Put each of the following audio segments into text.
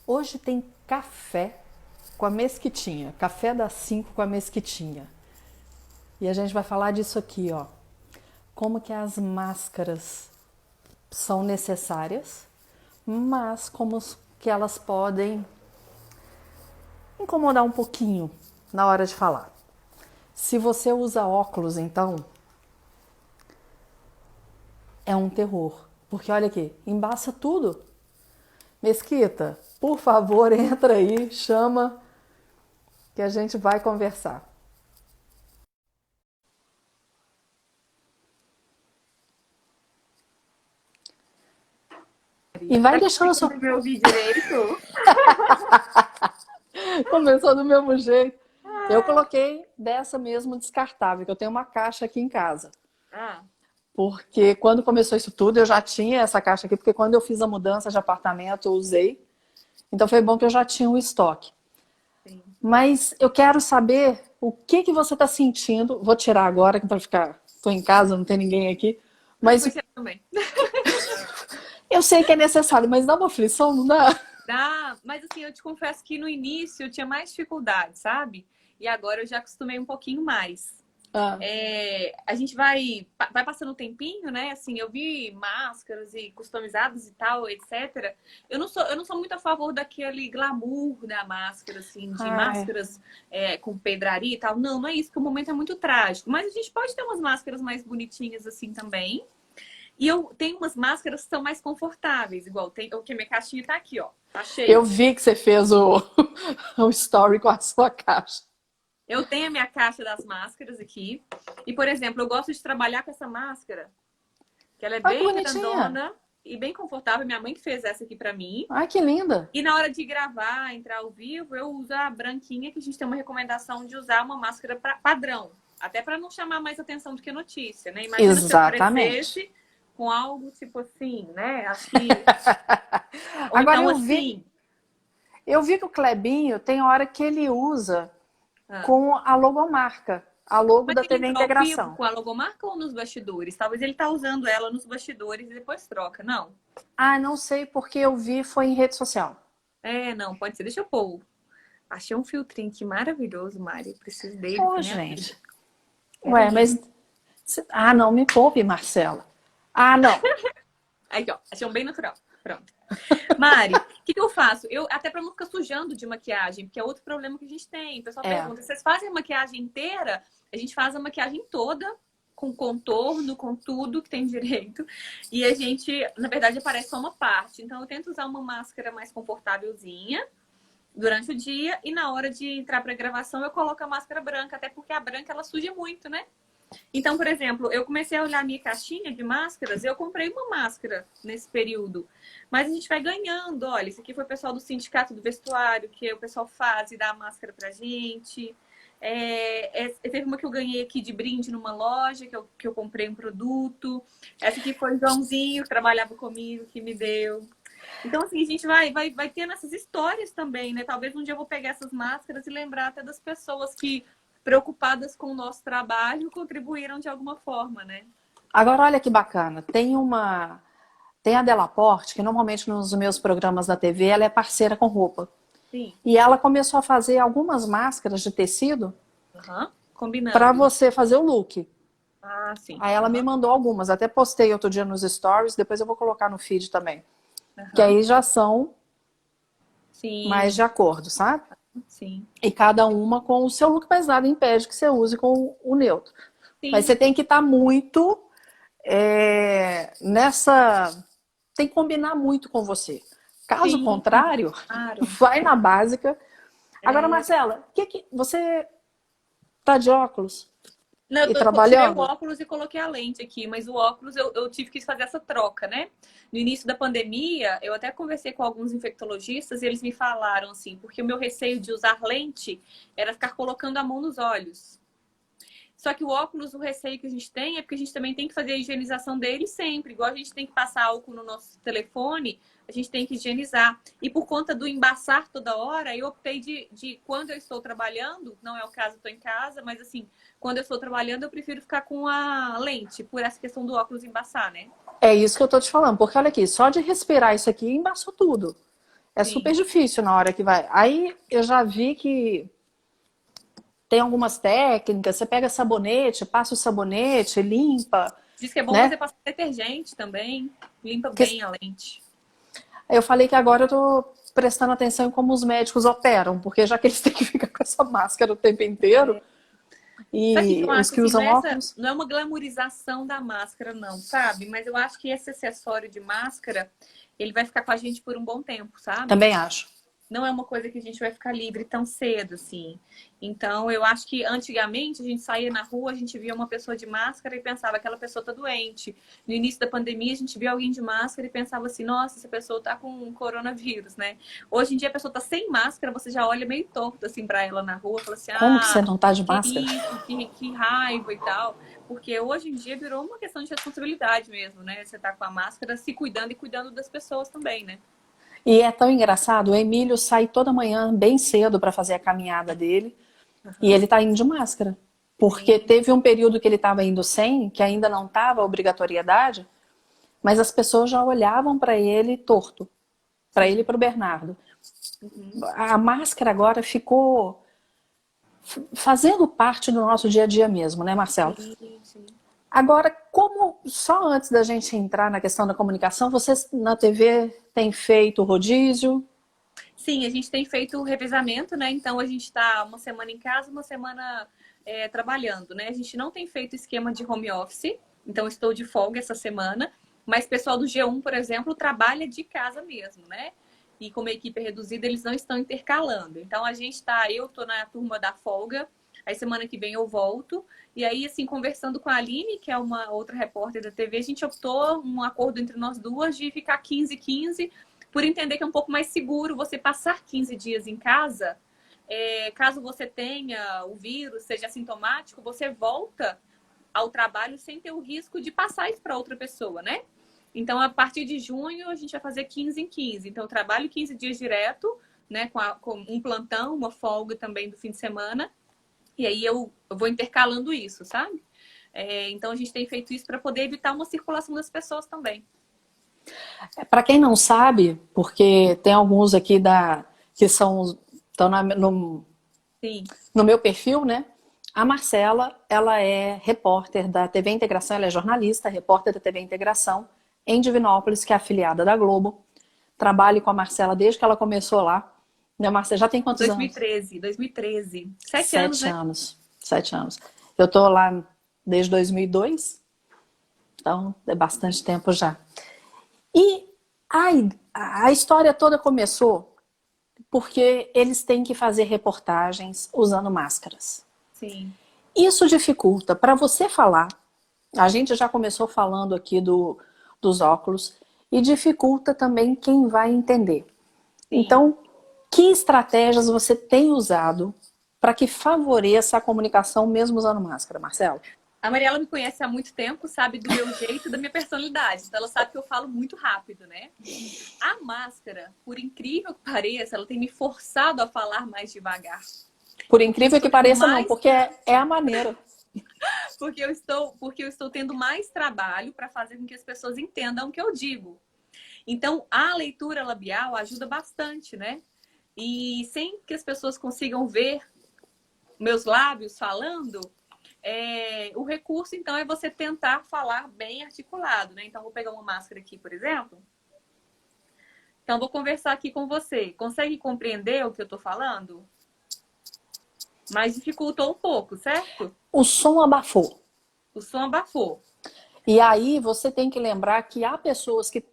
Hoje tem café com a mesquitinha, café das 5 com a mesquitinha. E a gente vai falar disso aqui, ó. Como que as máscaras são necessárias, mas como que elas podem incomodar um pouquinho na hora de falar. Se você usa óculos, então, é um terror. Porque olha aqui, embaça tudo. Mesquita, por favor, entra aí, chama que a gente vai conversar. E vai Tá deixando a sua... conseguindo me ouvir direito? Começou do mesmo jeito. Eu coloquei dessa mesmo descartável, que eu tenho uma caixa aqui em casa. Ah, Porque quando começou isso tudo, eu já tinha essa caixa aqui, porque quando eu fiz a mudança de apartamento, eu usei. Então foi bom que eu já tinha um estoque. sim. Mas eu quero saber o que que você está sentindo. Vou tirar agora, para ficar. Estou em casa, não tem ninguém aqui. Ai, Mas vou tirar também. eu sei que é necessário, mas dá uma aflição, não dá? Dá, mas assim, eu te confesso que no início eu tinha mais dificuldade, sabe? E agora eu já acostumei um pouquinho mais. Ah, A gente vai passando um tempinho, né? Assim, eu vi máscaras e customizadas e tal, etc. Eu não sou muito a favor daquele glamour da máscara, assim, de ai, máscaras com pedraria e tal. Não, não é isso, que o momento é muito trágico. Mas a gente pode ter umas máscaras mais bonitinhas assim também. E eu tenho umas máscaras que são mais confortáveis, igual tem, o que minha caixinha tá aqui, ó. Tá eu cheia. vi que você fez o story com a sua caixa. Eu tenho a minha caixa das máscaras aqui. E, por exemplo, eu gosto de trabalhar com essa máscara, que ela é Olha que bem bonitinha. grandona e bem confortável. Minha mãe que fez essa aqui pra mim. Ai, que linda. E na hora de gravar, entrar ao vivo, eu uso a branquinha, que a gente tem uma recomendação de usar uma máscara padrão. Até para não chamar mais atenção do que notícia, né? Imagina se eu Exatamente. aparecesse com algo tipo assim, né? Acho que. Ou Agora então assim. eu vi que o Clebinho tem hora que ele usa Ah. com a logomarca, a logo Mas da ele TV entrou ao vivo Integração. com a logomarca ou nos bastidores? Talvez ele tá usando ela nos bastidores e depois troca. Não. Ah, não sei porque eu vi foi em rede social. Não, pode ser. Deixa eu pôr. Achei um filtrinho aqui maravilhoso, Mari. Preciso dele Ô, pra minha vida. gente. Ué, Peraí. mas. Ah, não, me poupe, Marcela. Ah, não. Aqui, ó. Achei um bem natural. Pronto. Mari, o que, que eu faço? Eu, até pra não ficar sujando de maquiagem, porque é outro problema que a gente tem. O pessoal É. pergunta: vocês fazem a maquiagem inteira? A gente faz a maquiagem toda, com contorno, com tudo que tem direito. E a gente, na verdade, aparece só uma parte. Então, eu tento usar uma máscara mais confortávelzinha durante o dia. E na hora de entrar pra gravação, eu coloco a máscara branca. Até porque a branca, ela suja muito, né? Então, por exemplo, eu comecei a olhar a minha caixinha de máscaras, eu comprei uma máscara nesse período. Mas a gente vai ganhando. Olha, isso aqui foi o pessoal do Sindicato do Vestuário, que o pessoal faz e dá a máscara pra gente. Teve uma que eu ganhei aqui de brinde numa loja, que eu comprei um produto. Essa aqui foi o Joãozinho, que trabalhava comigo, que me deu. Então, assim, a gente vai tendo essas histórias também, né? Talvez um dia eu vou pegar essas máscaras e lembrar até das pessoas que, preocupadas com o nosso trabalho, contribuíram de alguma forma, né? Agora, olha que bacana. Tem a Delaporte, que normalmente nos meus programas da TV ela é parceira com roupa. Sim. E ela começou a fazer algumas máscaras de tecido Uhum. para Combinando. você fazer o look. Ah, sim. Aí ela me Uhum. mandou algumas, até postei outro dia nos stories, depois eu vou colocar no feed também. Que Uhum. aí já são mais Sim, de acordo, sabe? sim. E cada uma com o seu look, mas nada impede que você use com o neutro. Mas Sim, você tem que estar muito nessa. Tem que combinar muito com você. Caso sim, contrário, claro. vai na básica. Agora, É, Marcela, você tá de óculos não, e tirei o trabalhando? óculos e coloquei a lente aqui, mas o óculos eu tive que fazer essa troca, né? No início da pandemia, eu até conversei com alguns infectologistas e eles me falaram assim, porque o meu receio de usar lente era ficar colocando a mão nos olhos. Só que o óculos, o receio que a gente tem é porque a gente também tem que fazer a higienização dele sempre. Igual a gente tem que passar álcool no nosso telefone, a gente tem que higienizar. E por conta do embaçar toda hora, eu optei de quando eu estou trabalhando, não é o caso, estou em casa, mas assim, quando eu estou trabalhando, eu prefiro ficar com a lente, por essa questão do óculos embaçar, né? É isso que eu tô te falando, porque olha aqui, só de respirar isso aqui embaçou tudo. É Sim. super difícil na hora que vai. Aí eu já vi que tem algumas técnicas, você pega sabonete, passa o sabonete, limpa, Diz que é bom você né? passar detergente também, limpa Que- bem a lente. Eu falei que agora eu tô prestando atenção em como os médicos operam, porque já que eles têm que ficar com essa máscara o tempo inteiro, Sabe o que e eu os acho que assim? usam óculos, Não é uma glamorização da máscara, não, sabe? Mas eu acho que esse acessório de máscara, ele vai ficar com a gente por um bom tempo, sabe? também acho. Não é uma coisa que a gente vai ficar livre tão cedo, assim. Então, eu acho que antigamente a gente saía na rua, a gente via uma pessoa de máscara e pensava, aquela pessoa tá doente. No início da pandemia, a gente via alguém de máscara e pensava assim, nossa, essa pessoa tá com coronavírus, né? Hoje em dia a pessoa tá sem máscara, você já olha meio torto assim pra ela na rua, fala assim, Como que você ah, não tá de que máscara? isso, que raiva e tal. Porque hoje em dia virou uma questão de responsabilidade mesmo, né? Você tá com a máscara se cuidando e cuidando das pessoas também, né? E é tão engraçado, o Emílio sai toda manhã bem cedo para fazer a caminhada dele, e Uhum. ele tá indo de máscara. Porque Sim. teve um período que ele estava indo sem, que ainda não estava obrigatoriedade, mas as pessoas já olhavam para ele torto, para ele e Sim. para o Bernardo. Uhum. A máscara agora ficou fazendo parte do nosso dia a dia mesmo, né, Marcelo? Sim, sim. Agora, como só antes da gente entrar na questão da comunicação, vocês na TV têm feito rodízio? Sim, a gente tem feito o revezamento, né? Então a gente está uma semana em casa, uma semana trabalhando, né? A gente não tem feito esquema de home office, então eu estou de folga essa semana, mas o pessoal do G1, por exemplo, trabalha de casa mesmo, né? E como a equipe é reduzida, eles não estão intercalando. Então a gente tá, eu tô na turma da folga, aí semana que vem eu volto. E aí, assim, conversando com a Aline, que é uma outra repórter da TV, a gente optou um acordo entre nós duas de ficar 15-15 por entender que é um pouco mais seguro você passar 15 dias em casa. Caso você tenha o vírus, seja assintomático, você volta ao trabalho sem ter o risco de passar isso para outra pessoa, né? Então, a partir de junho, a gente vai fazer 15 em 15. Então, eu trabalho 15 dias direto, né? Com um plantão, uma folga também do fim de semana. E aí eu vou intercalando isso, sabe? Então, a gente tem feito isso para poder evitar uma circulação das pessoas também. Para quem não sabe, porque tem alguns aqui que são estão Sim, no meu perfil, né? A Marcela, ela é repórter da TV Integração, ela é jornalista, repórter da TV Integração em Divinópolis, que é afiliada da Globo. Trabalho com a Marcela desde que ela começou lá. Né, Marcela, já tem quantos anos? 2013. 7 anos, Sete né? anos. 7 anos. Eu tô lá desde 2002, então é bastante tempo já. E a história toda começou porque eles têm que fazer reportagens usando máscaras. Sim, Isso dificulta para você falar. A gente já começou falando aqui dos óculos e dificulta também quem vai entender. sim. Então, que estratégias você tem usado para que favoreça a comunicação mesmo usando máscara, Marcelo? A Mariela me conhece há muito tempo, sabe do meu jeito e da minha personalidade. Então ela sabe que eu falo muito rápido, né? A máscara, por incrível que pareça, ela tem me forçado a falar mais devagar. Por Porque eu incrível estou que tendo pareça, não, mais, porque é a maneira. porque eu estou tendo mais trabalho para fazer com que as pessoas entendam o que eu digo. Então, a leitura labial ajuda bastante, né? E sem que as pessoas consigam ver meus lábios falando, o recurso, então, é você tentar falar bem articulado, né? Então, vou pegar uma máscara aqui, por exemplo. Então, vou conversar aqui com você. Consegue compreender o que eu estou falando? Mas dificultou um pouco, certo? O som abafou. O som abafou. E aí você tem que lembrar que há pessoas que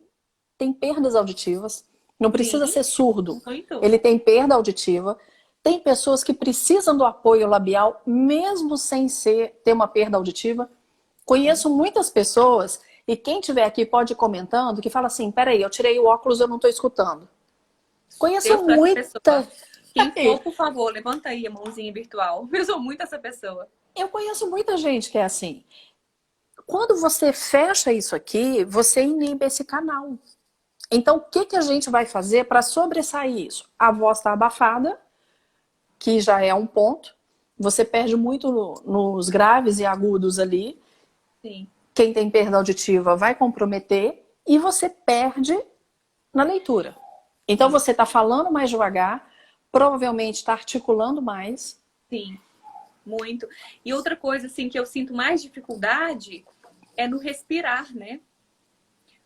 têm perdas auditivas, não precisa Sim, ser surdo, muito. ele tem perda auditiva. Tem pessoas que precisam do apoio labial, mesmo sem ter uma perda auditiva. Conheço muitas pessoas, e quem estiver aqui pode ir comentando, que fala assim, peraí, eu tirei o óculos, eu não estou escutando. Eu Conheço sou essa pessoa. muita. Quem for, por favor, levanta aí a mãozinha virtual. Eu sou muito essa pessoa. Eu conheço muita gente que é assim. Quando você fecha isso aqui, você inibe esse canal. Então, o que, que a gente vai fazer para sobressair isso? A voz está abafada, que já é um ponto. Você perde muito nos graves e agudos ali. Sim. Quem tem perda auditiva vai comprometer. E você perde na leitura. Então você está falando mais devagar, provavelmente está articulando mais. Sim, muito. E outra coisa, assim, que eu sinto mais dificuldade é no respirar, né?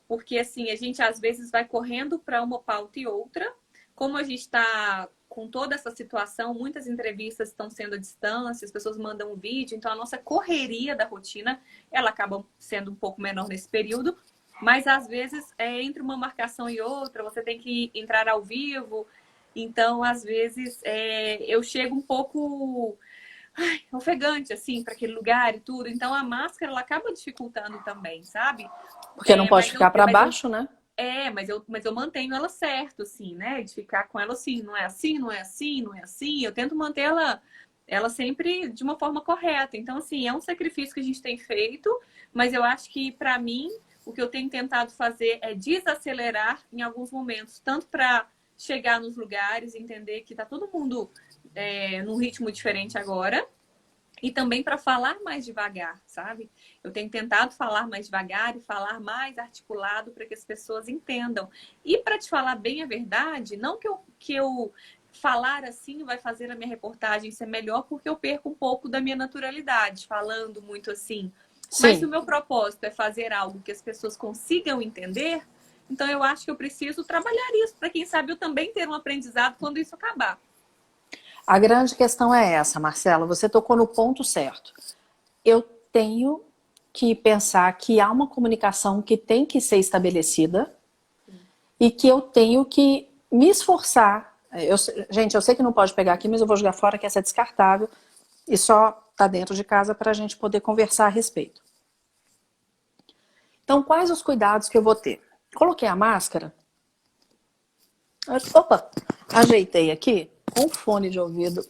Porque, assim, a gente às vezes vai correndo para uma pauta e outra. Como a gente está com toda essa situação, muitas entrevistas estão sendo à distância, as pessoas mandam um vídeo, então a nossa correria da rotina, ela acaba sendo um pouco menor nesse período, mas às vezes entre uma marcação e outra, você tem que entrar ao vivo, então às vezes eu chego um pouco ofegante, assim, para aquele lugar e tudo, então a máscara, ela acaba dificultando também, sabe? Porque não pode Mas ficar para baixo, né? mas eu mantenho ela certo, assim, né? De ficar com ela assim, não é assim, não é assim, não é assim. Eu tento manter ela sempre de uma forma correta. Então, assim, é um sacrifício que a gente tem feito, mas eu acho que, para mim, o que eu tenho tentado fazer é desacelerar em alguns momentos, tanto para chegar nos lugares, entender que tá todo mundo num ritmo diferente agora, e também para falar mais devagar, sabe? Eu tenho tentado falar mais devagar e falar mais articulado para que as pessoas entendam. E para te falar bem a verdade, não que eu falar assim vai fazer a minha reportagem ser melhor, porque eu perco um pouco da minha naturalidade falando muito assim. Mas se o Sim. meu propósito é fazer algo que as pessoas consigam entender, então eu acho que eu preciso trabalhar isso para quem sabe eu também ter um aprendizado quando isso acabar. A grande questão é essa, Marcela. Você tocou no ponto certo. Eu tenho que pensar que há uma comunicação que tem que ser estabelecida e que eu tenho que me esforçar. Gente, eu sei que não pode pegar aqui, mas eu vou jogar fora, que essa é descartável e só está dentro de casa para a gente poder conversar a respeito. Então, quais os cuidados que eu vou ter? Coloquei a máscara. Opa, ajeitei aqui com fone de ouvido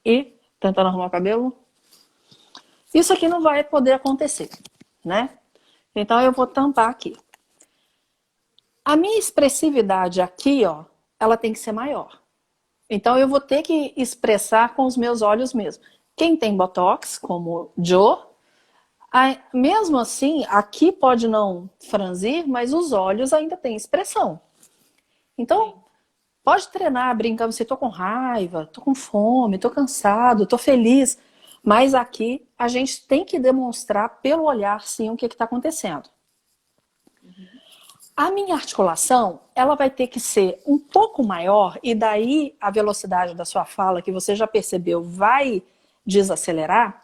e tentando arrumar o cabelo. Isso aqui não vai poder acontecer, né? Então eu vou tampar aqui. A minha expressividade aqui, ó, ela tem que ser maior. Então eu vou ter que expressar com os meus olhos mesmo. Quem tem botox, como Joe, mesmo assim, aqui pode não franzir, mas os olhos ainda têm expressão. Então, pode treinar brincando, se tô com raiva, tô com fome, tô cansado, tô feliz. Mas aqui a gente tem que demonstrar pelo olhar, sim, o que está acontecendo. A minha articulação, ela vai ter que ser um pouco maior, e daí a velocidade da sua fala, que você já percebeu, vai desacelerar,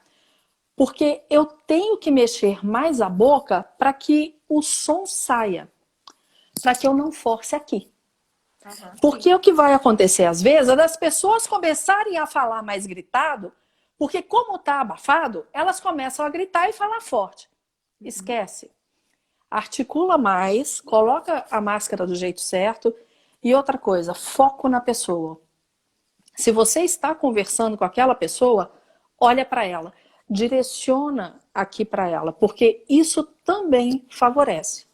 porque eu tenho que mexer mais a boca para que o som saia, para que eu não force aqui. Porque o que vai acontecer às vezes é das pessoas começarem a falar mais gritado, porque como está abafado, elas começam a gritar e falar forte. Esquece. Articula mais, coloca a máscara do jeito certo. E outra coisa, foco na pessoa. Se você está conversando com aquela pessoa, olha para ela, direciona aqui para ela, porque isso também favorece.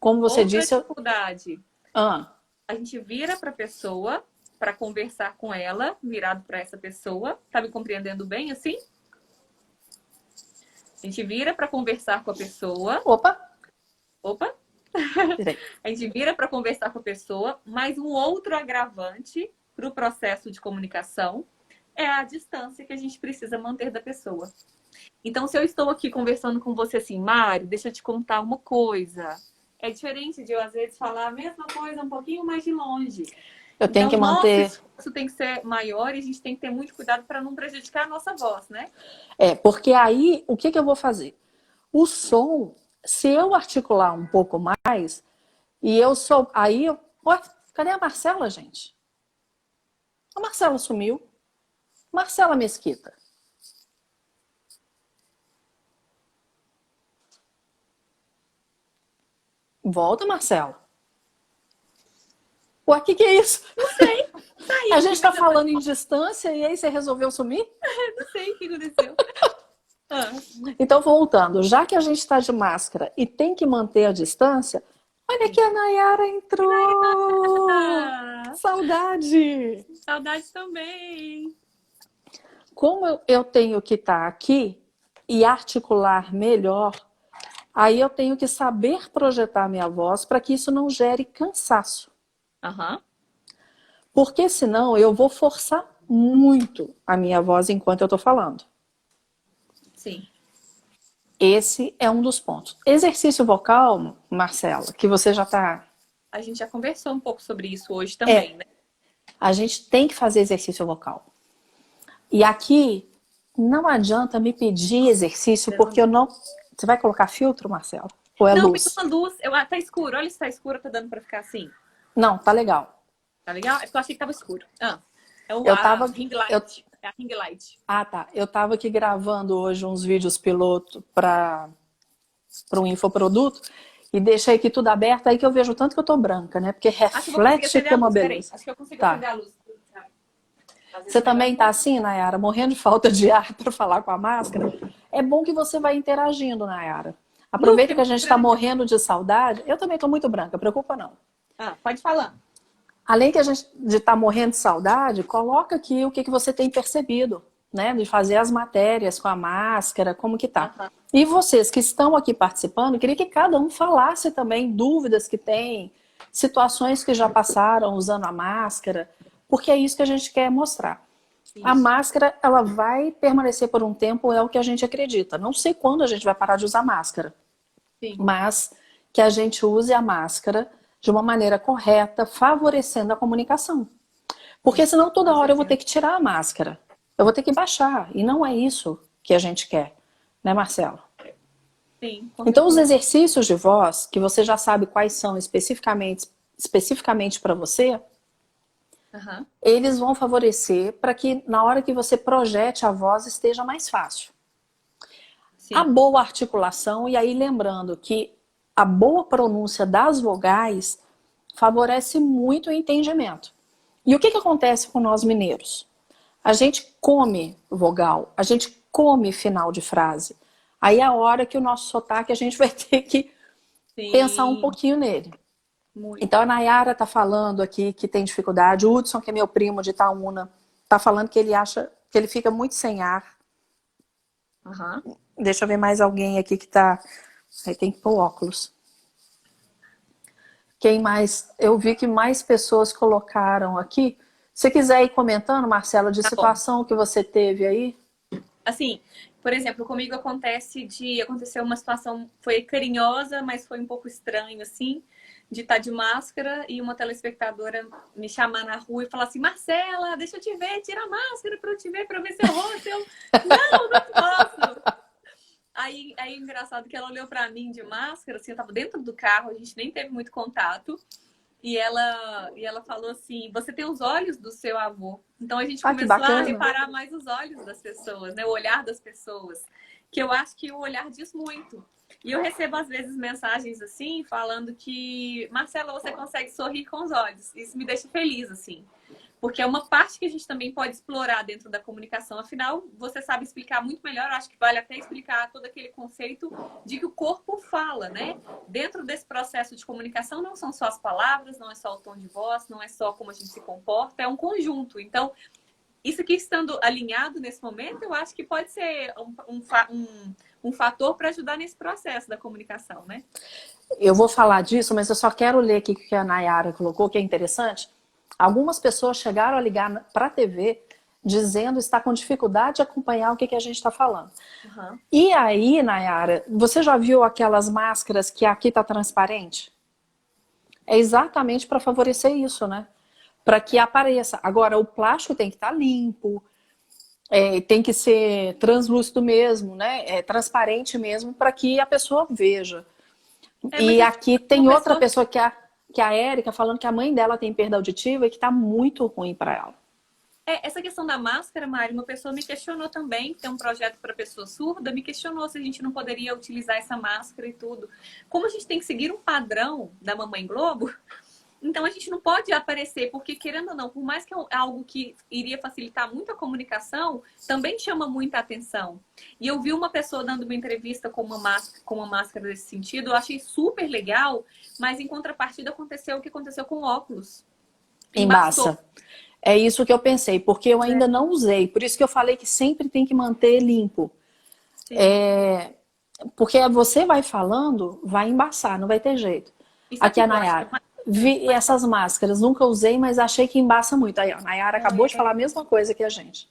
Como você Outra disse... dificuldade. A gente vira para a pessoa para conversar com ela, virado para essa pessoa. Tá me compreendendo bem assim? A gente vira para conversar com a pessoa. Opa! A gente vira para conversar com a pessoa, mas um outro agravante para o processo de comunicação é a distância que a gente precisa manter da pessoa. Então, se eu estou aqui conversando com você assim, Mário, deixa eu te contar uma coisa. É diferente de eu, às vezes, falar a mesma coisa um pouquinho mais de longe. Eu tenho que manter... Isso tem que ser maior e a gente tem que ter muito cuidado para não prejudicar a nossa voz, né? Porque aí, o que eu vou fazer? O som, se eu articular um pouco mais, e eu sou... Aí, ué, cadê a Marcela, gente? A Marcela sumiu. Marcela Mesquita. Volta, Marcela. Ué, o que é isso? Não sei. Tá aí, a gente tá falando em distância e aí você resolveu sumir? Não sei o que aconteceu. Então, voltando. Já que a gente tá de máscara e tem que manter a distância, olha que a Nayara entrou! Saudade! Saudade também! Como eu tenho que estar aqui e articular melhor, aí eu tenho que saber projetar minha voz para que isso não gere cansaço. Aham. Porque senão eu vou forçar muito a minha voz enquanto eu tô falando. Sim. Esse é um dos pontos. Exercício vocal, Marcela, que você já tá... A gente já conversou um pouco sobre isso hoje também, né? A gente tem que fazer exercício vocal. E aqui, não adianta me pedir exercício, porque eu não... Você vai colocar filtro, Marcela? Ou é Não, põe luz? uma luz. Tá escuro. Olha se tá escuro, tá dando pra ficar assim. Não, tá legal. Tá legal? É porque eu achei que tava escuro. É Eu a tava... ring Eu... light. É a ring light. Ah, tá. Eu tava aqui gravando hoje uns vídeos piloto para um infoproduto e deixei aqui tudo aberto, aí que eu vejo tanto que eu tô branca, né? Porque Acho que eu vou conseguir reflete acender que a é uma luz. Peraí. beleza. Acho que eu consigo Tá. acender a luz. Às vezes Você é melhor também que tá assim, Nayara, morrendo de falta de ar para falar com a máscara? É bom que você vai interagindo, Nayara. não Aproveita fica que a muito gente tá branca. morrendo de saudade. Eu também tô muito branca, preocupa não. Pode falar. Além que a gente de estar morrendo de saudade, coloca aqui o que você tem percebido, né? De fazer as matérias com a máscara, como que tá. Aham. E vocês que estão aqui participando, queria que cada um falasse também dúvidas que tem, situações que já passaram usando a máscara, porque é isso que a gente quer mostrar. A Isso. máscara, ela vai permanecer por um tempo, é o que a gente acredita. Não sei quando a gente vai parar de usar máscara, Sim. mas que a gente use a máscara de uma maneira correta, favorecendo a comunicação. Porque senão toda Com hora eu vou ter certeza. que tirar a máscara. Eu vou ter que baixar. E não é isso que a gente quer. Né, Marcelo? Sim, com Então, os certeza. exercícios de voz, que você já sabe quais são especificamente para você, Aham. eles vão favorecer para que na hora que você projete a voz esteja mais fácil. A Sim. boa articulação, e aí lembrando que a boa pronúncia das vogais favorece muito o entendimento. E o que acontece com nós mineiros? A gente come vogal, a gente come final de frase. Aí é a hora que o nosso sotaque a gente vai ter que pensar um Sim. pouquinho nele. Muito. Então a Nayara tá falando aqui que tem dificuldade, o Hudson, que é meu primo de Itaúna, tá falando que ele acha que ele fica muito sem ar. Aham. Deixa eu ver mais alguém aqui que tá... Aí tem que pôr óculos. Quem mais? Eu vi que mais pessoas colocaram aqui. Se quiser ir comentando, Marcela, de Tá bom. situação que você teve aí. Assim, por exemplo, comigo aconteceu uma situação, foi carinhosa, mas foi um pouco estranho, assim, de estar de máscara e uma telespectadora me chamar na rua e falar assim, Marcela, deixa eu te ver, tira a máscara pra eu te ver, pra eu ver seu rosto. Não posso. Aí engraçado que ela olhou pra mim de máscara, assim, eu tava dentro do carro, a gente nem teve muito contato. E ela falou assim: você tem os olhos do seu avô. Então a gente Ah, que começou a bacana. reparar mais os olhos das pessoas, né? O olhar das pessoas. Que eu acho que o olhar diz muito. E eu recebo às vezes mensagens assim, falando que Marcela, você consegue sorrir com os olhos. Isso me deixa feliz, assim. Porque é uma parte que a gente também pode explorar dentro da comunicação. Afinal, você sabe explicar muito melhor. Eu acho que vale até explicar todo aquele conceito de que o corpo fala, né? Dentro desse processo de comunicação, não são só as palavras, não é só o tom de voz, não é só como a gente se comporta, é um conjunto. Então, isso aqui estando alinhado nesse momento, eu acho que pode ser um fator para ajudar nesse processo da comunicação, né? Eu vou falar disso, mas eu só quero ler aqui o que a Nayara colocou, que é interessante. Algumas pessoas chegaram a ligar para a TV dizendo estar com dificuldade de acompanhar o que a gente está falando. Uhum. E aí, Nayara, você já viu aquelas máscaras que aqui está transparente? É exatamente para favorecer isso, né? Para que apareça. Agora, o plástico tem que estar limpo, tem que ser translúcido mesmo, né? Transparente mesmo, para que a pessoa veja. Mas E aqui tem uma outra pessoa pessoa que é a Érica falando que a mãe dela tem perda auditiva e que está muito ruim para ela. essa questão da máscara, Mari, uma pessoa me questionou também, tem um projeto para pessoa surda, me questionou se a gente não poderia utilizar essa máscara e tudo. Como a gente tem que seguir um padrão da Mamãe Globo, então a gente não pode aparecer, porque querendo ou não, por mais que é algo que iria facilitar muito a comunicação, também chama muita atenção. E eu vi uma pessoa dando uma entrevista com uma máscara desse sentido, eu achei super legal, mas em contrapartida aconteceu o que aconteceu com óculos. Embaçou. Embaça. É isso que eu pensei, porque eu ainda não usei. Por isso que eu falei que sempre tem que manter limpo. Sim. Porque você vai falando, vai embaçar, não vai ter jeito. E sabe Aqui o a que eu acho que Nayara. vi essas máscaras, nunca usei, mas achei que embaça muito. Aí, ó, a Nayara acabou de falar a mesma coisa que a gente.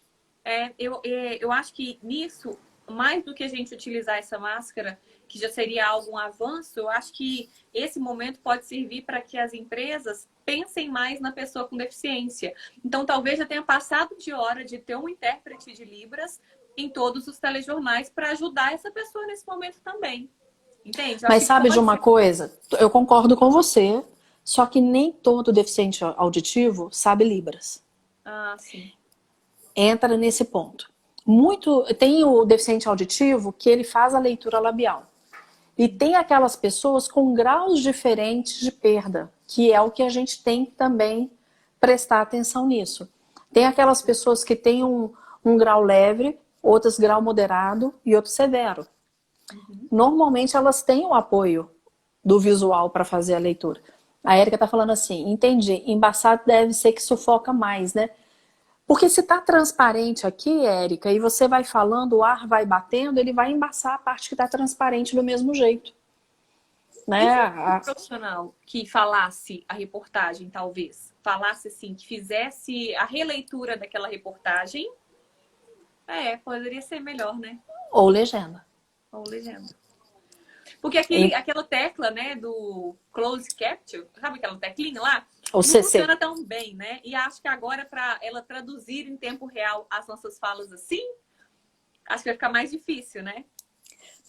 Eu acho que nisso, mais do que a gente utilizar essa máscara, que já seria algum avanço, eu acho que esse momento pode servir para que as empresas pensem mais na pessoa com deficiência. Então, talvez já tenha passado de hora de ter um intérprete de Libras em todos os telejornais para ajudar essa pessoa nesse momento também. Entende? Eu Mas acho que sabe de pode uma ser. coisa? Eu concordo com você, só que nem todo deficiente auditivo sabe Libras. Ah, sim. Entra nesse ponto. Muito, tem o deficiente auditivo que ele faz a leitura labial. E tem aquelas pessoas com graus diferentes de perda, que é o que a gente tem que também prestar atenção nisso. Tem aquelas pessoas que têm um grau leve, outras grau moderado e outro severo. Normalmente elas têm o apoio do visual para fazer a leitura. A Érica está falando assim, entendi, embaçado deve ser que sufoca mais, né? Porque se está transparente aqui, Érica, e você vai falando, o ar vai batendo, ele vai embaçar a parte que está transparente do mesmo jeito. E Né? se fosse um profissional que falasse a reportagem, talvez, falasse assim, que fizesse a releitura daquela reportagem, poderia ser melhor, né? Ou legenda. Ou legenda. Porque E, aquela tecla, né, do close capture, sabe aquela teclinha lá? ou Não CC. funciona tão bem, né? E acho que agora, para ela traduzir em tempo real as nossas falas assim, acho que vai ficar mais difícil, né?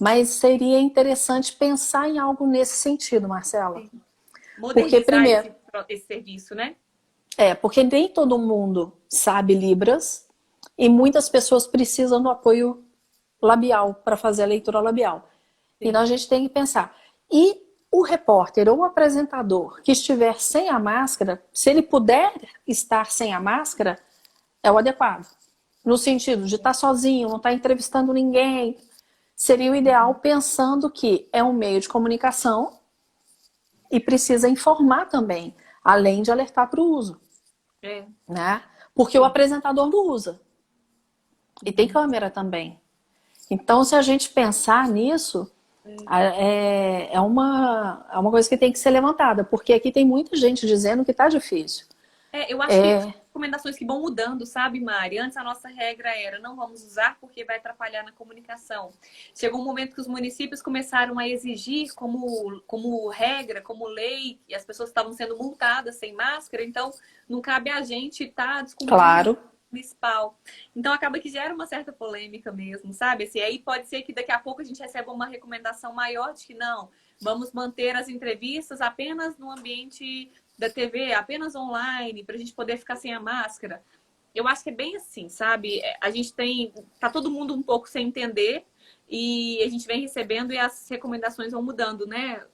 Mas seria interessante pensar em algo nesse sentido, Marcela. Sim. Porque, Modernizar primeiro, esse serviço, né? porque nem todo mundo sabe Libras e muitas pessoas precisam do apoio labial para fazer a leitura labial. Sim. Então a gente tem que pensar. E o repórter ou o apresentador que estiver sem a máscara, se ele puder estar sem a máscara, é o adequado. No sentido de estar sozinho, não estar entrevistando ninguém. Seria o ideal pensando que é um meio de comunicação e precisa informar também, além de alertar para o uso. Né? Porque o apresentador não usa. E tem câmera também. Então, se a gente pensar nisso, é uma coisa que tem que ser levantada. Porque aqui tem muita gente dizendo que está difícil. Eu acho que são recomendações que vão mudando, sabe, Mari? Antes a nossa regra era não vamos usar porque vai atrapalhar na comunicação. Chegou um momento que os municípios começaram a exigir como regra, como lei, e as pessoas estavam sendo multadas sem máscara, então não cabe a gente estar descumprindo Claro. o municipal. Então acaba que gera uma certa polêmica mesmo, sabe? Assim, aí pode ser que daqui a pouco a gente receba uma recomendação maior de que não, vamos manter as entrevistas apenas no ambiente da TV, apenas online, para a gente poder ficar sem a máscara. Eu acho que é bem assim, sabe? A gente tá todo mundo um pouco sem entender e a gente vem recebendo e as recomendações vão mudando, né?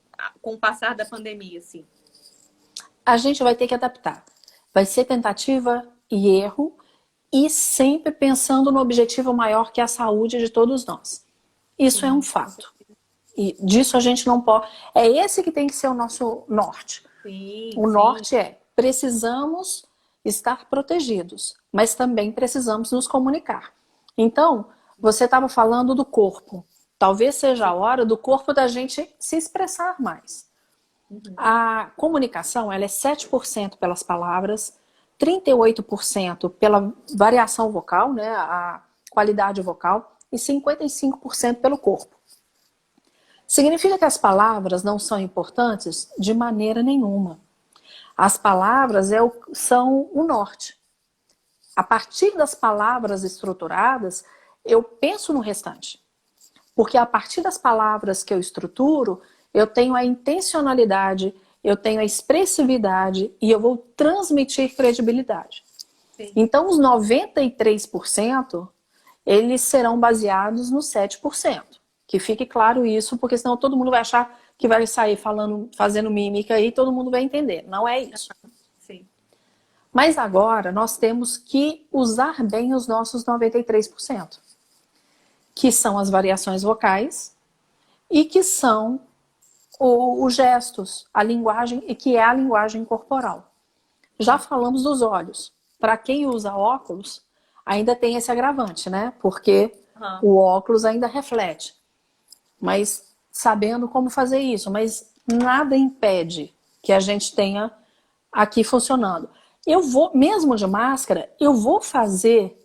Com o passar da pandemia, assim. A gente vai ter que adaptar. Vai ser tentativa e erro e sempre pensando no objetivo maior que é a saúde de todos nós. Isso é um fato. E disso a gente não pode... É esse que tem que ser o nosso norte. O norte é, precisamos estar protegidos, mas também precisamos nos comunicar. Então, você estava falando do corpo. Talvez seja a hora do corpo da gente se expressar mais. A comunicação, ela é 7% pelas palavras, 38% pela variação vocal, né, a qualidade vocal, e 55% pelo corpo. Significa que as palavras não são importantes? De maneira nenhuma. As palavras são o norte. A partir das palavras estruturadas, eu penso no restante. Porque a partir das palavras que eu estruturo, eu tenho a intencionalidade, eu tenho a expressividade e eu vou transmitir credibilidade. Sim. Então, os 93%, eles serão baseados no 7%. Que fique claro isso, porque senão todo mundo vai achar que vai sair fazendo mímica e todo mundo vai entender. Não é isso. Sim. Mas agora nós temos que usar bem os nossos 93%, que são as variações vocais e que são os gestos, a linguagem, e que é a linguagem corporal. Já falamos dos olhos. Para quem usa óculos, ainda tem esse agravante, né? Porque o óculos ainda reflete. Mas sabendo como fazer isso. Mas nada impede que a gente tenha aqui funcionando. Eu vou, mesmo de máscara, eu vou fazer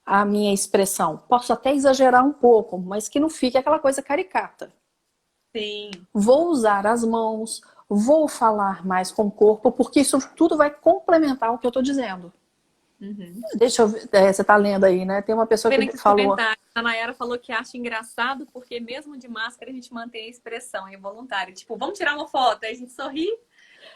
a minha expressão. Posso até exagerar um pouco, mas que não fique aquela coisa caricata. Sim. Vou usar as mãos, vou falar mais com o corpo, porque isso tudo vai complementar o que eu estou dizendo. Uhum. Deixa eu ver, você está lendo aí, né? Tem uma pessoa que falou... A Nayara falou que acha engraçado porque mesmo de máscara a gente mantém a expressão involuntária. Tipo, vamos tirar uma foto, aí a gente sorri,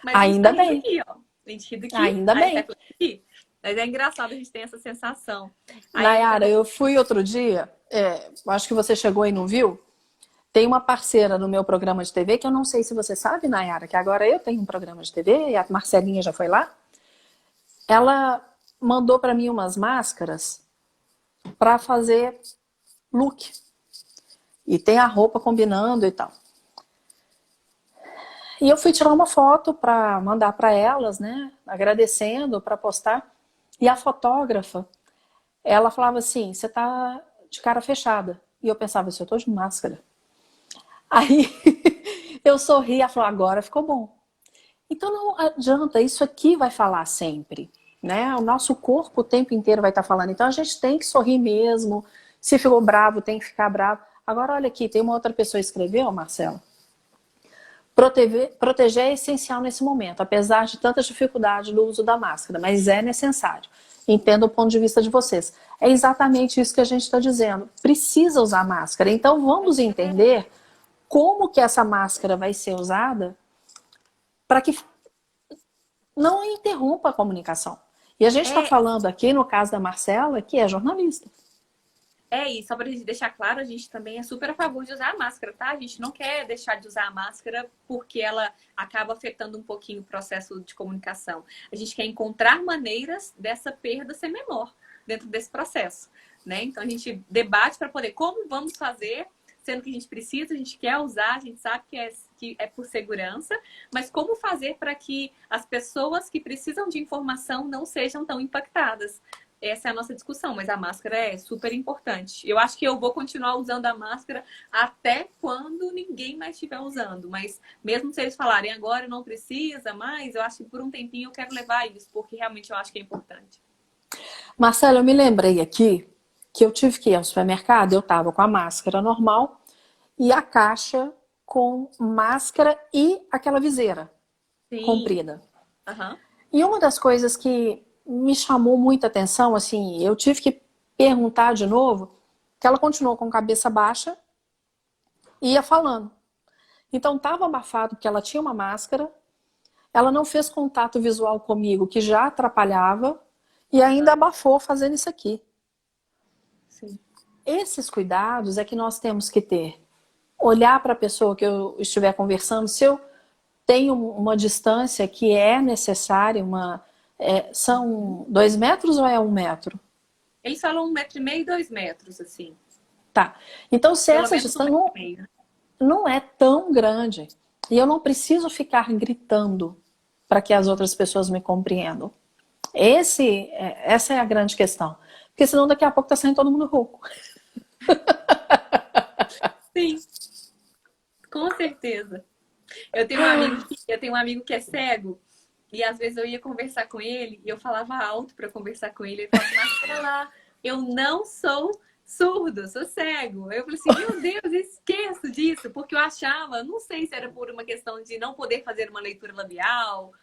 mas Ainda a gente tá bem. aqui, ó. A gente ri daqui, Ainda aí bem. aqui. Mas é engraçado, a gente tem essa sensação. Nayara, eu fui outro dia, acho que você chegou e não viu, tem uma parceira no meu programa de TV, que eu não sei se você sabe, Nayara, que agora eu tenho um programa de TV, e a Marcelinha já foi lá. Ela mandou para mim umas máscaras para fazer look. E tem a roupa combinando e tal. E eu fui tirar uma foto para mandar para elas, né? Agradecendo, para postar. E a fotógrafa, ela falava assim, você tá de cara fechada. E eu pensava assim, eu tô de máscara. Aí eu sorri, ela falou, agora ficou bom. Então não adianta, isso aqui vai falar sempre, né? O nosso corpo o tempo inteiro vai estar falando. Então a gente tem que sorrir mesmo. Se ficou bravo, tem que ficar bravo. Agora olha aqui, tem uma outra pessoa que escreveu, Marcelo. Proteger é essencial nesse momento, apesar de tantas dificuldades no uso da máscara, mas é necessário. Entendo o ponto de vista de vocês. É exatamente isso que a gente está dizendo. Precisa usar máscara. Então vamos entender como que essa máscara vai ser usada para que não interrompa a comunicação. E a gente está falando aqui, no caso da Marcela, que é jornalista. E só para a gente deixar claro, a gente também é super a favor de usar a máscara, tá? A gente não quer deixar de usar a máscara porque ela acaba afetando um pouquinho o processo de comunicação. A gente quer encontrar maneiras dessa perda ser menor dentro desse processo, né? Então a gente debate para poder como vamos fazer, sendo que a gente precisa, a gente quer usar, a gente sabe que é por segurança, mas como fazer para que as pessoas que precisam de informação não sejam tão impactadas. Essa é a nossa discussão, mas a máscara é super importante. Eu acho que eu vou continuar usando a máscara até quando ninguém mais estiver usando. Mas mesmo se eles falarem agora não precisa mais, eu acho que por um tempinho eu quero levar isso, porque realmente eu acho que é importante. Marcelo, eu me lembrei aqui que eu tive que ir ao supermercado, eu estava com a máscara normal e a caixa com máscara e aquela viseira comprida. Uhum. E uma das coisas que me chamou muita atenção, assim, eu tive que perguntar de novo, que ela continuou com a cabeça baixa e ia falando. Então estava abafado porque ela tinha uma máscara, ela não fez contato visual comigo, que já atrapalhava, e ainda abafou fazendo isso aqui. Sim. Esses cuidados é que nós temos que ter. Olhar para a pessoa que eu estiver conversando, se eu tenho uma distância que é necessária, são 2 metros ou é 1 metro? Eles falam 1,5 m e 2 metros, assim. Tá. Então, se Pelo essa distância não é tão grande, e eu não preciso ficar gritando para que as outras pessoas me compreendam. Essa é a grande questão. Porque senão daqui a pouco tá saindo todo mundo rouco. Sim, com certeza. Eu tenho um amigo que é cego e às vezes eu ia conversar com ele e eu falava alto para conversar com ele. Ele falava, Marcela, eu não sou surdo, sou cego. Eu falei assim, meu Deus, esqueço disso, porque eu achava, não sei se era por uma questão de não poder fazer uma leitura labial,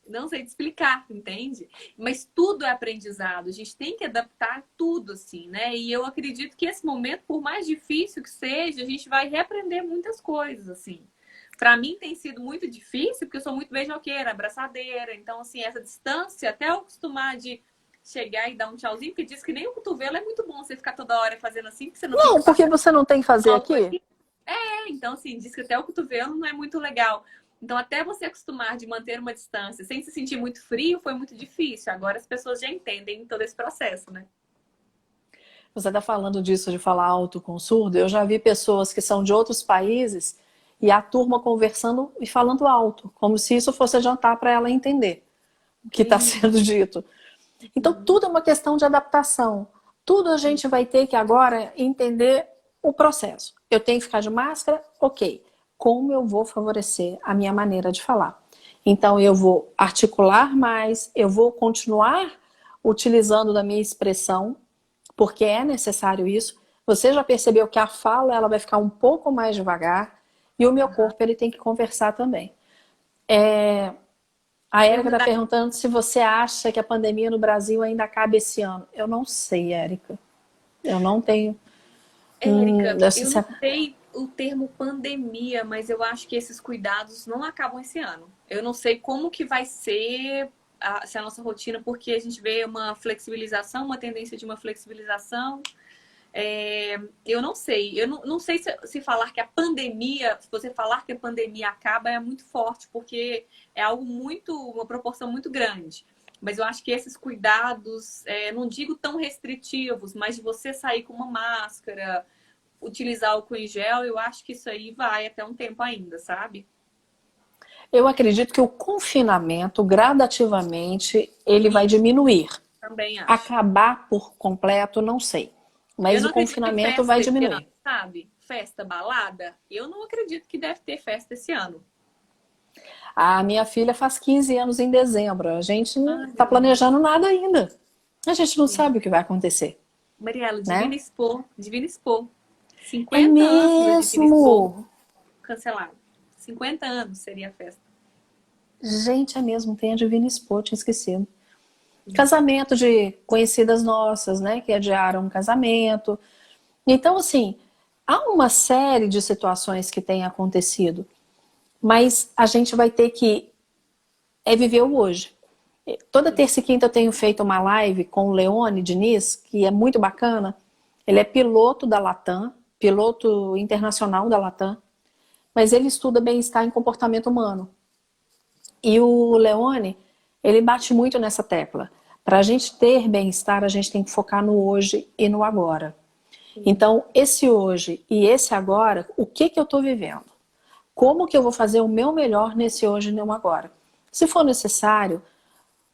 não sei te explicar, entende? Mas tudo é aprendizado, a gente tem que adaptar tudo, assim, né? E eu acredito que esse momento, por mais difícil que seja, a gente vai reaprender muitas coisas, assim. Para mim tem sido muito difícil, porque eu sou muito beijoqueira, abraçadeira. Então, assim, essa distância, até eu acostumar de chegar e dar um tchauzinho, porque diz que nem o cotovelo é muito bom você ficar toda hora fazendo assim, porque você não Não, porque você não tem que fazer aqui? Então, assim, diz que até o cotovelo não é muito legal. Então, até você acostumar de manter uma distância sem se sentir muito frio, foi muito difícil. Agora as pessoas já entendem todo esse processo, né? Você está falando disso, de falar alto com surdo. Eu já vi pessoas que são de outros países e a turma conversando e falando alto, como se isso fosse adiantar para ela entender o que está sendo dito. Então, tudo é uma questão de adaptação. Tudo a gente vai ter que agora entender o processo. Eu tenho que ficar de máscara? Ok. Como eu vou favorecer a minha maneira de falar? Então eu vou articular mais, eu vou continuar utilizando da minha expressão, porque é necessário isso. Você já percebeu que a fala ela vai ficar um pouco mais devagar e o meu corpo ele tem que conversar também. A Érica está perguntando se você acha que a pandemia no Brasil ainda acaba esse ano. Eu não sei, Érica. Eu não tenho. Érica, eu não sei o termo pandemia, mas eu acho que esses cuidados não acabam esse ano. Eu não sei como que vai ser se a nossa rotina, porque a gente vê uma flexibilização, uma tendência de uma flexibilização. Eu não sei. Eu não sei se falar que a pandemia, se você falar que a pandemia acaba, é muito forte, porque é algo muito, uma proporção muito grande. Mas eu acho que esses cuidados, não digo tão restritivos, mas de você sair com uma máscara, utilizar álcool em gel, eu acho que isso aí vai até um tempo ainda, sabe? Eu acredito que o confinamento, gradativamente, ele vai diminuir. Também acho. Acabar por completo, não sei. Eu Mas não o acredito que confinamento vai festa esse ano, diminuir. sabe? Festa, balada, eu não acredito que deve ter festa esse ano. A minha filha faz 15 anos em dezembro. A gente não Ai, está meu Deus. planejando nada ainda. A gente não sabe o que vai acontecer, Mariela, né? Divina Expor, Divina Expor. É 50 anos a Divina Expor mesmo! cancelado. 50 anos seria a festa. Gente, é mesmo, tem a Divina Expor, tinha esquecido. Casamento de conhecidas nossas, né? Que adiaram um casamento. Então, assim, há uma série de situações que têm acontecido, mas a gente vai ter que viver o hoje. Toda Sim. terça e quinta eu tenho feito uma live com o Leone Diniz, que é muito bacana. Ele é piloto da Latam, piloto internacional da Latam, mas ele estuda bem-estar em comportamento humano. E o Leone, ele bate muito nessa tecla. Para a gente ter bem-estar, a gente tem que focar no hoje e no agora. Sim. Então, esse hoje e esse agora, o que eu estou vivendo? Como que eu vou fazer o meu melhor nesse hoje e no agora? Se for necessário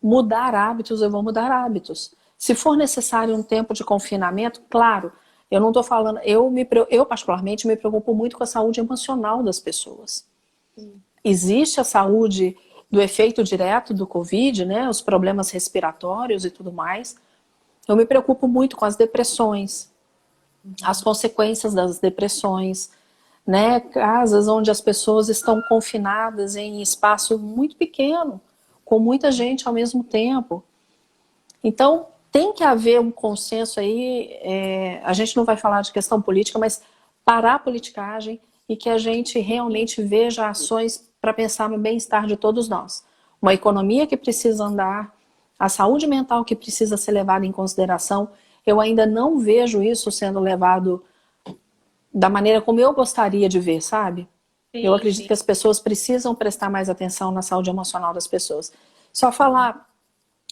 mudar hábitos, eu vou mudar hábitos. Se for necessário um tempo de confinamento, claro, eu não estou falando, eu particularmente me preocupo muito com a saúde emocional das pessoas. Sim. Existe a saúde do efeito direto do Covid, né, os problemas respiratórios e tudo mais. Eu me preocupo muito com as depressões, as consequências das depressões, né, casas onde as pessoas estão confinadas em espaço muito pequeno, com muita gente ao mesmo tempo. Então, tem que haver um consenso aí, a gente não vai falar de questão política, mas parar a politicagem e que a gente realmente veja ações para pensar no bem-estar de todos nós. Uma economia que precisa andar, a saúde mental que precisa ser levada em consideração. Eu ainda não vejo isso sendo levado da maneira como eu gostaria de ver, sabe? Eu Sim, acredito sim. que as pessoas precisam prestar mais atenção na saúde emocional das pessoas. Só falar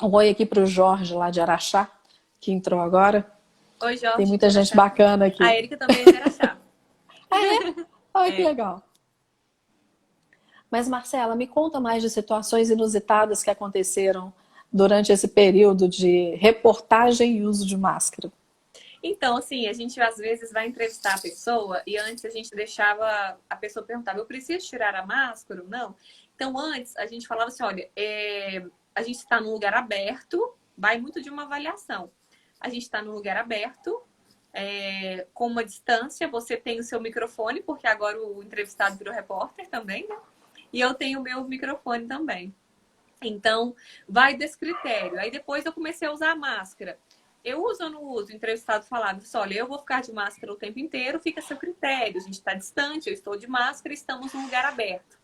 um oi aqui para o Jorge, lá de Araxá, que entrou agora. Oi, Tem Jorge, de muita gente Araxá. bacana A aqui. Erika também é de Araxá. Ai, que É. legal. Mas, Marcela, me conta mais de situações inusitadas que aconteceram durante esse período de reportagem e uso de máscara. Então, assim, a gente às vezes vai entrevistar a pessoa e antes a gente deixava a pessoa perguntar, eu preciso tirar a máscara ou não? Então, antes a gente falava assim, olha, a gente está num lugar aberto, vai muito de uma avaliação. A gente está num lugar aberto, com uma distância, você tem o seu microfone, porque agora o entrevistado virou repórter também, né? E eu tenho o meu microfone também. Então, vai desse critério. Aí depois eu comecei a usar a máscara. Eu uso ou não uso? O entrevistado falava assim, olha, eu vou ficar de máscara o tempo inteiro, fica a seu critério. A gente está distante, eu estou de máscara, estamos num lugar aberto.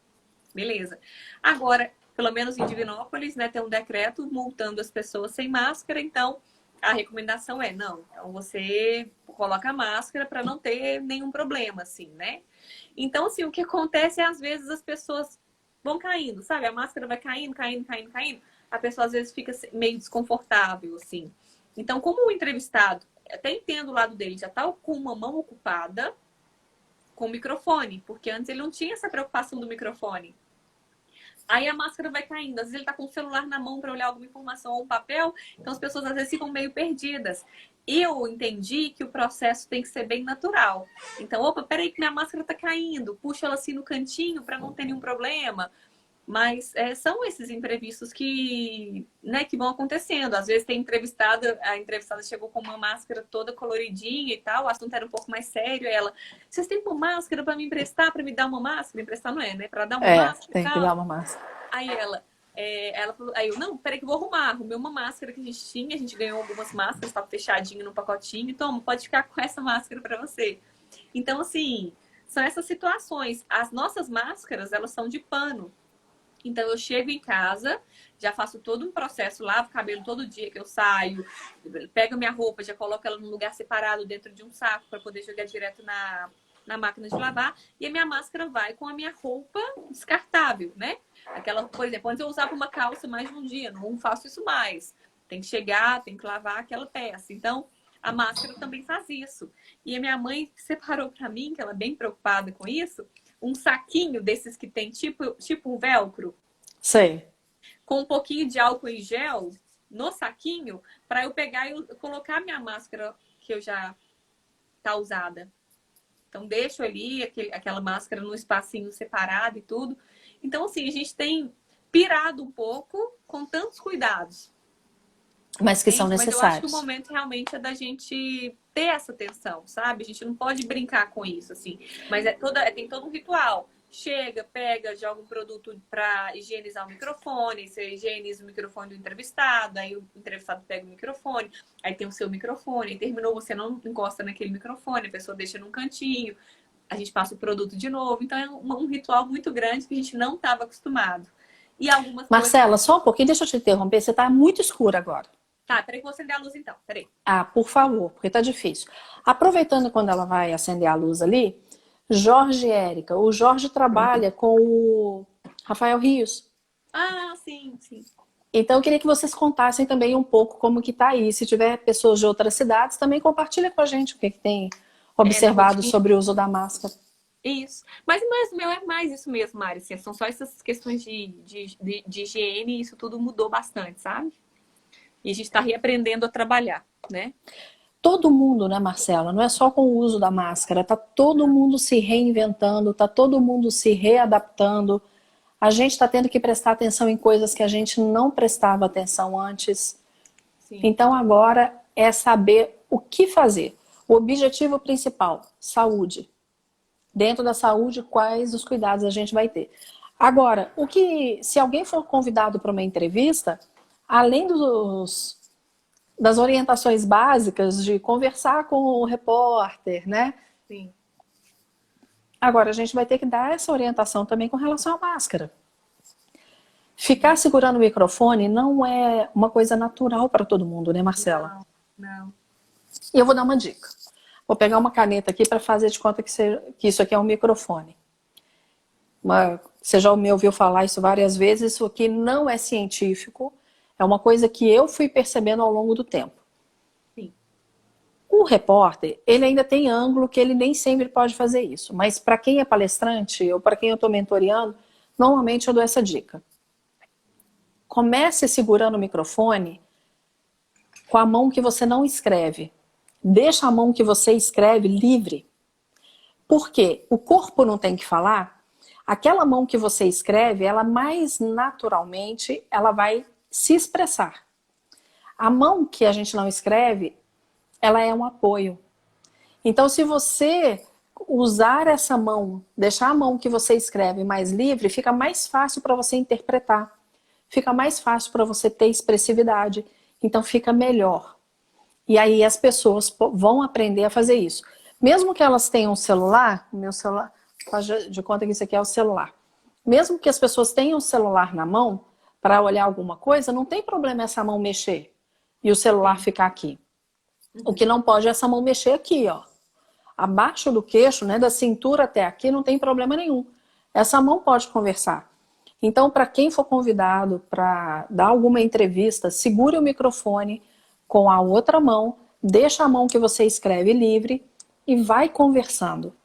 Beleza. Agora, pelo menos em Divinópolis, né, tem um decreto multando as pessoas sem máscara, então a recomendação é, não, então você coloca a máscara para não ter nenhum problema, assim, né? Então, assim, o que acontece é, às vezes, as pessoas vão caindo, sabe? A máscara vai caindo, caindo, caindo, caindo. A pessoa, às vezes, fica meio desconfortável, assim. Então, como o entrevistado, até entendo o lado dele, já tá com uma mão ocupada com o microfone, porque antes ele não tinha essa preocupação do microfone. Aí a máscara vai caindo, às vezes ele tá com o celular na mão para olhar alguma informação ou um papel, então as pessoas às vezes ficam meio perdidas. Eu entendi que o processo tem que ser bem natural. Então, opa, peraí que minha máscara tá caindo, puxa ela assim no cantinho para não ter nenhum problema. Mas são esses imprevistos que, né, que vão acontecendo. Às vezes tem entrevistada, a entrevistada chegou com uma máscara toda coloridinha e tal, o assunto era um pouco mais sério. Ela, vocês têm uma máscara para me emprestar, para me dar uma máscara? Emprestar não é, né? Para dar uma máscara e Tem que dar tal. uma máscara. Aí ela falou, aí eu, não, peraí que eu vou arrumar. Arrumei uma máscara que a gente tinha, a gente ganhou algumas máscaras, estava fechadinho no pacotinho. Toma, pode ficar com essa máscara para você. Então, assim, são essas situações. As nossas máscaras, elas são de pano. Então, eu chego em casa, já faço todo um processo, lavo o cabelo todo dia que eu saio, pego minha roupa, já coloco ela num lugar separado dentro de um saco para poder jogar direto na máquina de lavar. E a minha máscara vai com a minha roupa descartável, né? Aquela, por exemplo, antes eu usava uma calça mais de um dia, não faço isso mais. Tem que chegar, tem que lavar aquela peça. Então, a máscara também faz isso. E a minha mãe separou para mim, que ela é bem preocupada com isso, um saquinho desses que tem tipo um velcro. Sei. Com um pouquinho de álcool em gel no saquinho, para eu pegar e colocar minha máscara que eu já tá usada. Então, deixo ali aquela máscara num espacinho separado e tudo. Então, assim, a gente tem pirado um pouco com tantos cuidados. Mas que são Mas eu acho que o necessários. momento realmente é da gente ter essa atenção, sabe? A gente não pode brincar com isso, assim. Mas tem todo um ritual. Chega, pega, joga um produto para higienizar o microfone, você higieniza o microfone do entrevistado, aí o entrevistado pega o microfone, aí tem o seu microfone, terminou, você não encosta naquele microfone, a pessoa deixa num cantinho, a gente passa o produto de novo. Então é um ritual muito grande que a gente não estava acostumado. E algumas Marcela, coisas... só um pouquinho, deixa eu te interromper, você está muito escura agora. Tá, peraí que eu vou acender a luz então, peraí. Ah, por favor, porque tá difícil. Aproveitando quando ela vai acender a luz ali, Jorge e Érica. O Jorge trabalha com o Rafael Rios. Ah, sim, sim. Então eu queria que vocês contassem também um pouco como que tá aí. Se tiver pessoas de outras cidades, também compartilha com a gente o que tem observado sobre o uso da máscara. Isso. Mas o meu é mais isso mesmo, Mari. Assim, são só essas questões de higiene e isso tudo mudou bastante, sabe? E a gente está reaprendendo a trabalhar, né? Todo mundo, né, Marcela? Não é só com o uso da máscara. Tá todo mundo se reinventando, tá todo mundo se readaptando. A gente está tendo que prestar atenção em coisas que a gente não prestava atenção antes. Sim. Então agora é saber o que fazer. O objetivo principal, saúde. Dentro da saúde, quais os cuidados a gente vai ter. Agora, se alguém for convidado para uma entrevista, além das orientações básicas de conversar com o repórter, né? Sim. Agora, a gente vai ter que dar essa orientação também com relação à máscara. Ficar segurando o microfone não é uma coisa natural para todo mundo, né, Marcela? Não. E eu vou dar uma dica. Vou pegar uma caneta aqui para fazer de conta que isso aqui é um microfone. Você já me ouviu falar isso várias vezes, isso aqui não é científico, é uma coisa que eu fui percebendo ao longo do tempo. Sim. O repórter, ele ainda tem ângulo que ele nem sempre pode fazer isso, mas para quem é palestrante ou para quem eu estou mentoreando, normalmente eu dou essa dica. Comece segurando o microfone com a mão que você não escreve. Deixa a mão que você escreve livre. Porque o corpo não tem que falar. Aquela mão que você escreve, ela mais naturalmente, ela vai se expressar. A mão que a gente não escreve, ela é um apoio. Então, se você usar essa mão, deixar a mão que você escreve mais livre, fica mais fácil para você interpretar. Fica mais fácil para você ter expressividade. Então, fica melhor. E aí as pessoas vão aprender a fazer isso. Mesmo que elas tenham um celular, meu celular, faz de conta que isso aqui é o celular. Mesmo que as pessoas tenham o celular na mão para olhar alguma coisa, não tem problema essa mão mexer e o celular ficar aqui. O que não pode é essa mão mexer aqui, ó. Abaixo do queixo, né, da cintura até aqui, não tem problema nenhum. Essa mão pode conversar. Então, para quem for convidado para dar alguma entrevista, segure o microfone com a outra mão, deixa a mão que você escreve livre e vai conversando.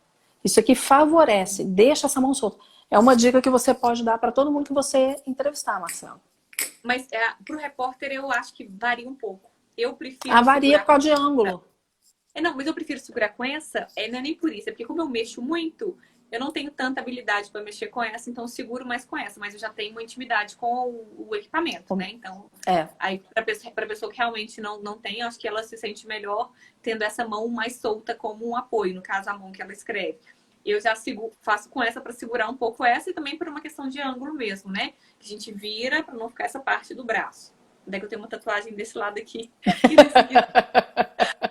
Isso aqui favorece, deixa essa mão solta. É uma dica que você pode dar para todo mundo que você entrevistar, Marcelo. Mas para o repórter eu acho que varia um pouco. Eu prefiro... Varia por causa de ângulo. Não, mas eu prefiro segurar com essa, não é nem por isso, é porque como eu mexo muito, eu não tenho tanta habilidade para mexer com essa, então eu seguro mais com essa, mas eu já tenho uma intimidade com o equipamento, né? Então, aí para pessoa que realmente não tem, eu acho que ela se sente melhor tendo essa mão mais solta como um apoio, no caso, a mão que ela escreve. Eu já faço com essa para segurar um pouco essa e também por uma questão de ângulo mesmo, né? Que a gente vira para não ficar essa parte do braço. Daí que eu tenho uma tatuagem desse lado aqui,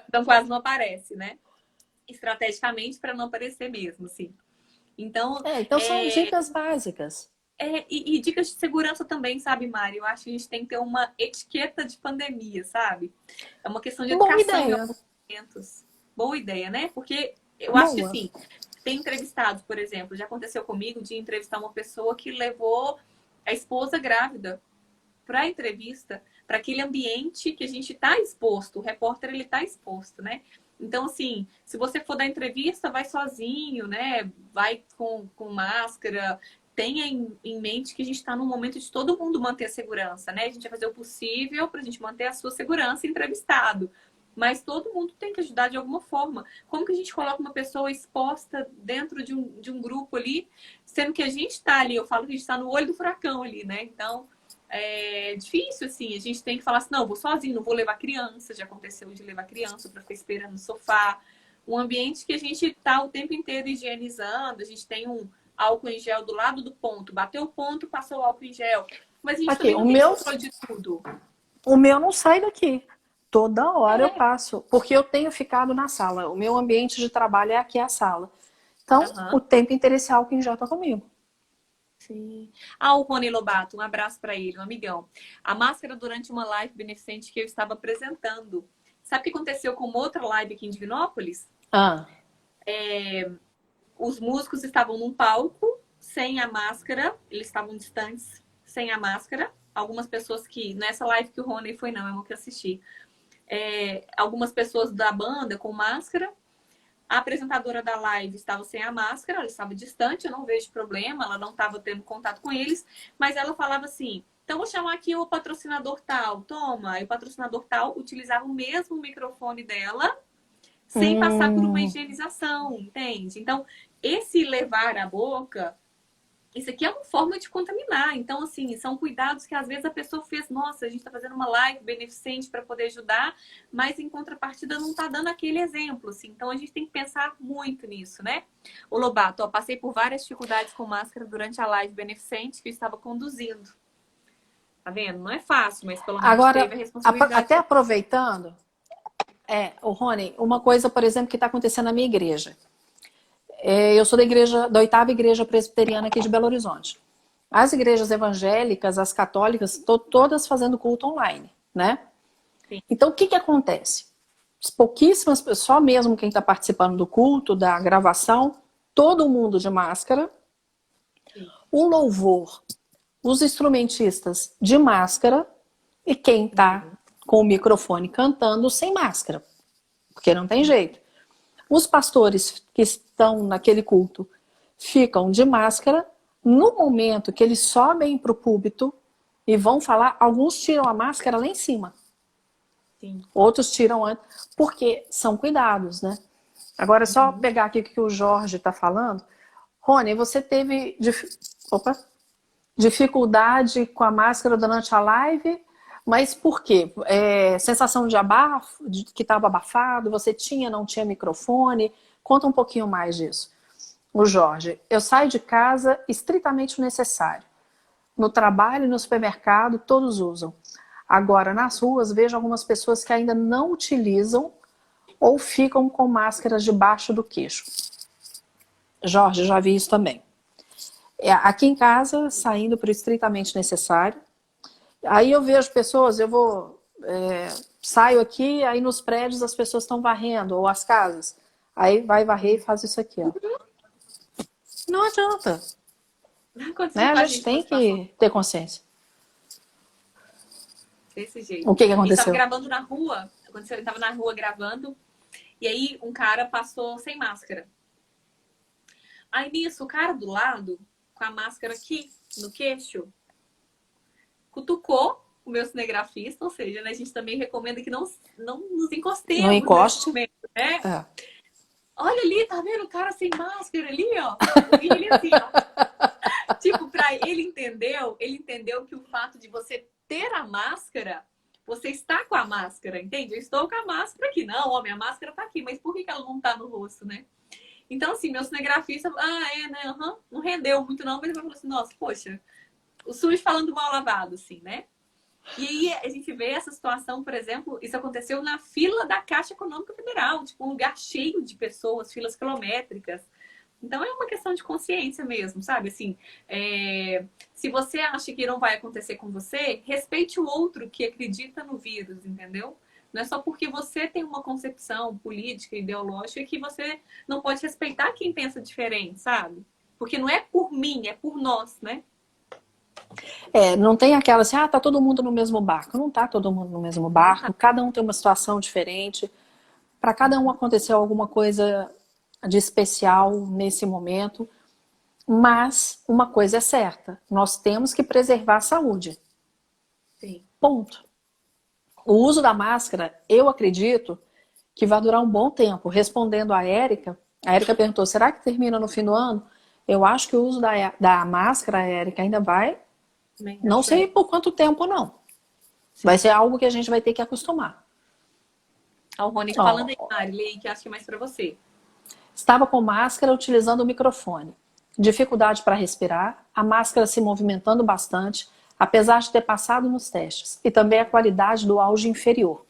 então quase não aparece, né? Estrategicamente para não aparecer mesmo, assim. Então, então são dicas básicas. E dicas de segurança também, sabe, Mari? Eu acho que a gente tem que ter uma etiqueta de pandemia, sabe? É uma questão de educação em alguns momentos. Boa ideia, né? Porque eu acho que, assim, tem entrevistados, por exemplo, já aconteceu comigo de entrevistar uma pessoa que levou a esposa grávida para a entrevista, para aquele ambiente que a gente está exposto. O repórter, ele está exposto, né? Então, assim, se você for dar entrevista, vai sozinho, né? Vai com máscara. Tenha em mente que a gente está num momento de todo mundo manter a segurança, né? A gente vai fazer o possível para a gente manter a sua segurança entrevistado. Mas todo mundo tem que ajudar de alguma forma. Como que a gente coloca uma pessoa exposta dentro de um grupo ali, sendo que a gente está ali, eu falo que a gente está no olho do furacão ali, né? Então, é difícil, assim. A gente tem que falar assim, não, eu vou sozinho, não vou levar criança. Já aconteceu de levar criança para ficar esperando no sofá. Um ambiente que a gente está o tempo inteiro higienizando. A gente tem um álcool em gel do lado do ponto. Bateu o ponto, passou o álcool em gel. Mas a gente também não tem controle de tudo. O meu não sai daqui. Toda hora eu passo. Porque eu tenho ficado na sala. O meu ambiente de trabalho é aqui a sala. Então, o tempo inteiro esse álcool em gel tá comigo. Sim. O Rony Lobato, um abraço para ele, um amigão. A máscara durante uma live beneficente que eu estava apresentando. Sabe o que aconteceu com uma outra live aqui em Divinópolis? Os músicos estavam num palco sem a máscara, eles estavam distantes, sem a máscara. Algumas pessoas que, nessa live que o Rony foi, não, é uma que eu assisti. Algumas pessoas da banda com máscara. A apresentadora da live estava sem a máscara, ela estava distante, eu não vejo problema, ela não estava tendo contato com eles, mas ela falava assim, então vou chamar aqui o patrocinador tal, toma. E o patrocinador tal utilizava o mesmo microfone dela, sem passar por uma higienização, entende? Então, esse levar a boca, isso aqui é uma forma de contaminar. Então, assim, são cuidados que às vezes a pessoa fez, nossa, a gente está fazendo uma live beneficente para poder ajudar, mas em contrapartida não está dando aquele exemplo, assim. Então, a gente tem que pensar muito nisso, né? O Lobato, passei por várias dificuldades com máscara durante a live beneficente que eu estava conduzindo. Tá vendo? Não é fácil, mas pelo menos teve a responsabilidade. Até aproveitando, o Rony, uma coisa, por exemplo, que está acontecendo na minha igreja. Eu sou da 8ª Igreja Presbiteriana aqui de Belo Horizonte. As igrejas evangélicas, as católicas, estão todas fazendo culto online, né? Sim. Então, o que acontece? Pouquíssimas pessoas, só mesmo quem está participando do culto, da gravação, todo mundo de máscara. Sim. O louvor, os instrumentistas de máscara e quem está com o microfone cantando sem máscara, porque não tem jeito. Os pastores que estão naquele culto ficam de máscara. No momento que eles sobem para o púlpito e vão falar, alguns tiram a máscara lá em cima. Sim. Outros tiram antes, porque são cuidados, né? Agora, só pegar aqui o que o Jorge está falando. Rony, você teve dificuldade com a máscara durante a live, mas por quê? Sensação de abafo, que estava abafado, você não tinha microfone? Conta um pouquinho mais disso. O Jorge, eu saio de casa estritamente necessário. No trabalho e no supermercado, todos usam. Agora, nas ruas, vejo algumas pessoas que ainda não utilizam ou ficam com máscaras debaixo do queixo. Jorge, já vi isso também. Aqui em casa, saindo para o estritamente necessário. Aí eu vejo pessoas, saio aqui, aí nos prédios as pessoas estão varrendo, ou as casas. Aí vai varrer e faz isso aqui, ó. Não adianta. Né? A gente tem que ter consciência. Desse jeito. O que aconteceu? Ele estava gravando na rua. Ele estava na rua gravando. E aí um cara passou sem máscara. Aí nisso, o cara do lado, com a máscara aqui no queixo, cutucou o meu cinegrafista, ou seja, né, a gente também recomenda que não nos encostemos. Não encoste. Momento, né? olha ali, tá vendo o cara sem máscara ali, ó? E ele assim, ó. Tipo, ele entendeu que o fato de você ter a máscara, você está com a máscara, entende? Eu estou com a máscara aqui. Não, ó, minha máscara tá aqui, mas por que ela não tá no rosto, né? Então, assim, meu cinegrafista, né? Uhum, não rendeu muito não, mas ele falou assim, nossa, poxa, o SUS falando mal lavado, assim, né? E aí a gente vê essa situação, por exemplo, isso aconteceu na fila da Caixa Econômica Federal, tipo, um lugar cheio de pessoas, filas quilométricas. Então é uma questão de consciência mesmo, sabe? Assim, se você acha que não vai acontecer com você, respeite o outro que acredita no vírus, entendeu? Não é só porque você tem uma concepção política, ideológica, que você não pode respeitar quem pensa diferente, sabe? Porque não é por mim, é por nós, né? Não tem aquela assim, tá todo mundo no mesmo barco. Não tá todo mundo no mesmo barco, cada um tem uma situação diferente. Para cada um aconteceu alguma coisa de especial nesse momento. Mas uma coisa é certa, nós temos que preservar a saúde. Sim. Ponto. O uso da máscara, eu acredito que vai durar um bom tempo. Respondendo a Érica perguntou, será que termina no fim do ano? Eu acho que o uso da máscara, Érica, ainda vai, não sei por quanto tempo não. Vai ser algo que a gente vai ter que acostumar. O Rony falando aí, Mari, lei que acho que é mais para você. Estava com máscara utilizando o microfone. Dificuldade para respirar, a máscara se movimentando bastante, apesar de ter passado nos testes. E também a qualidade do áudio inferior.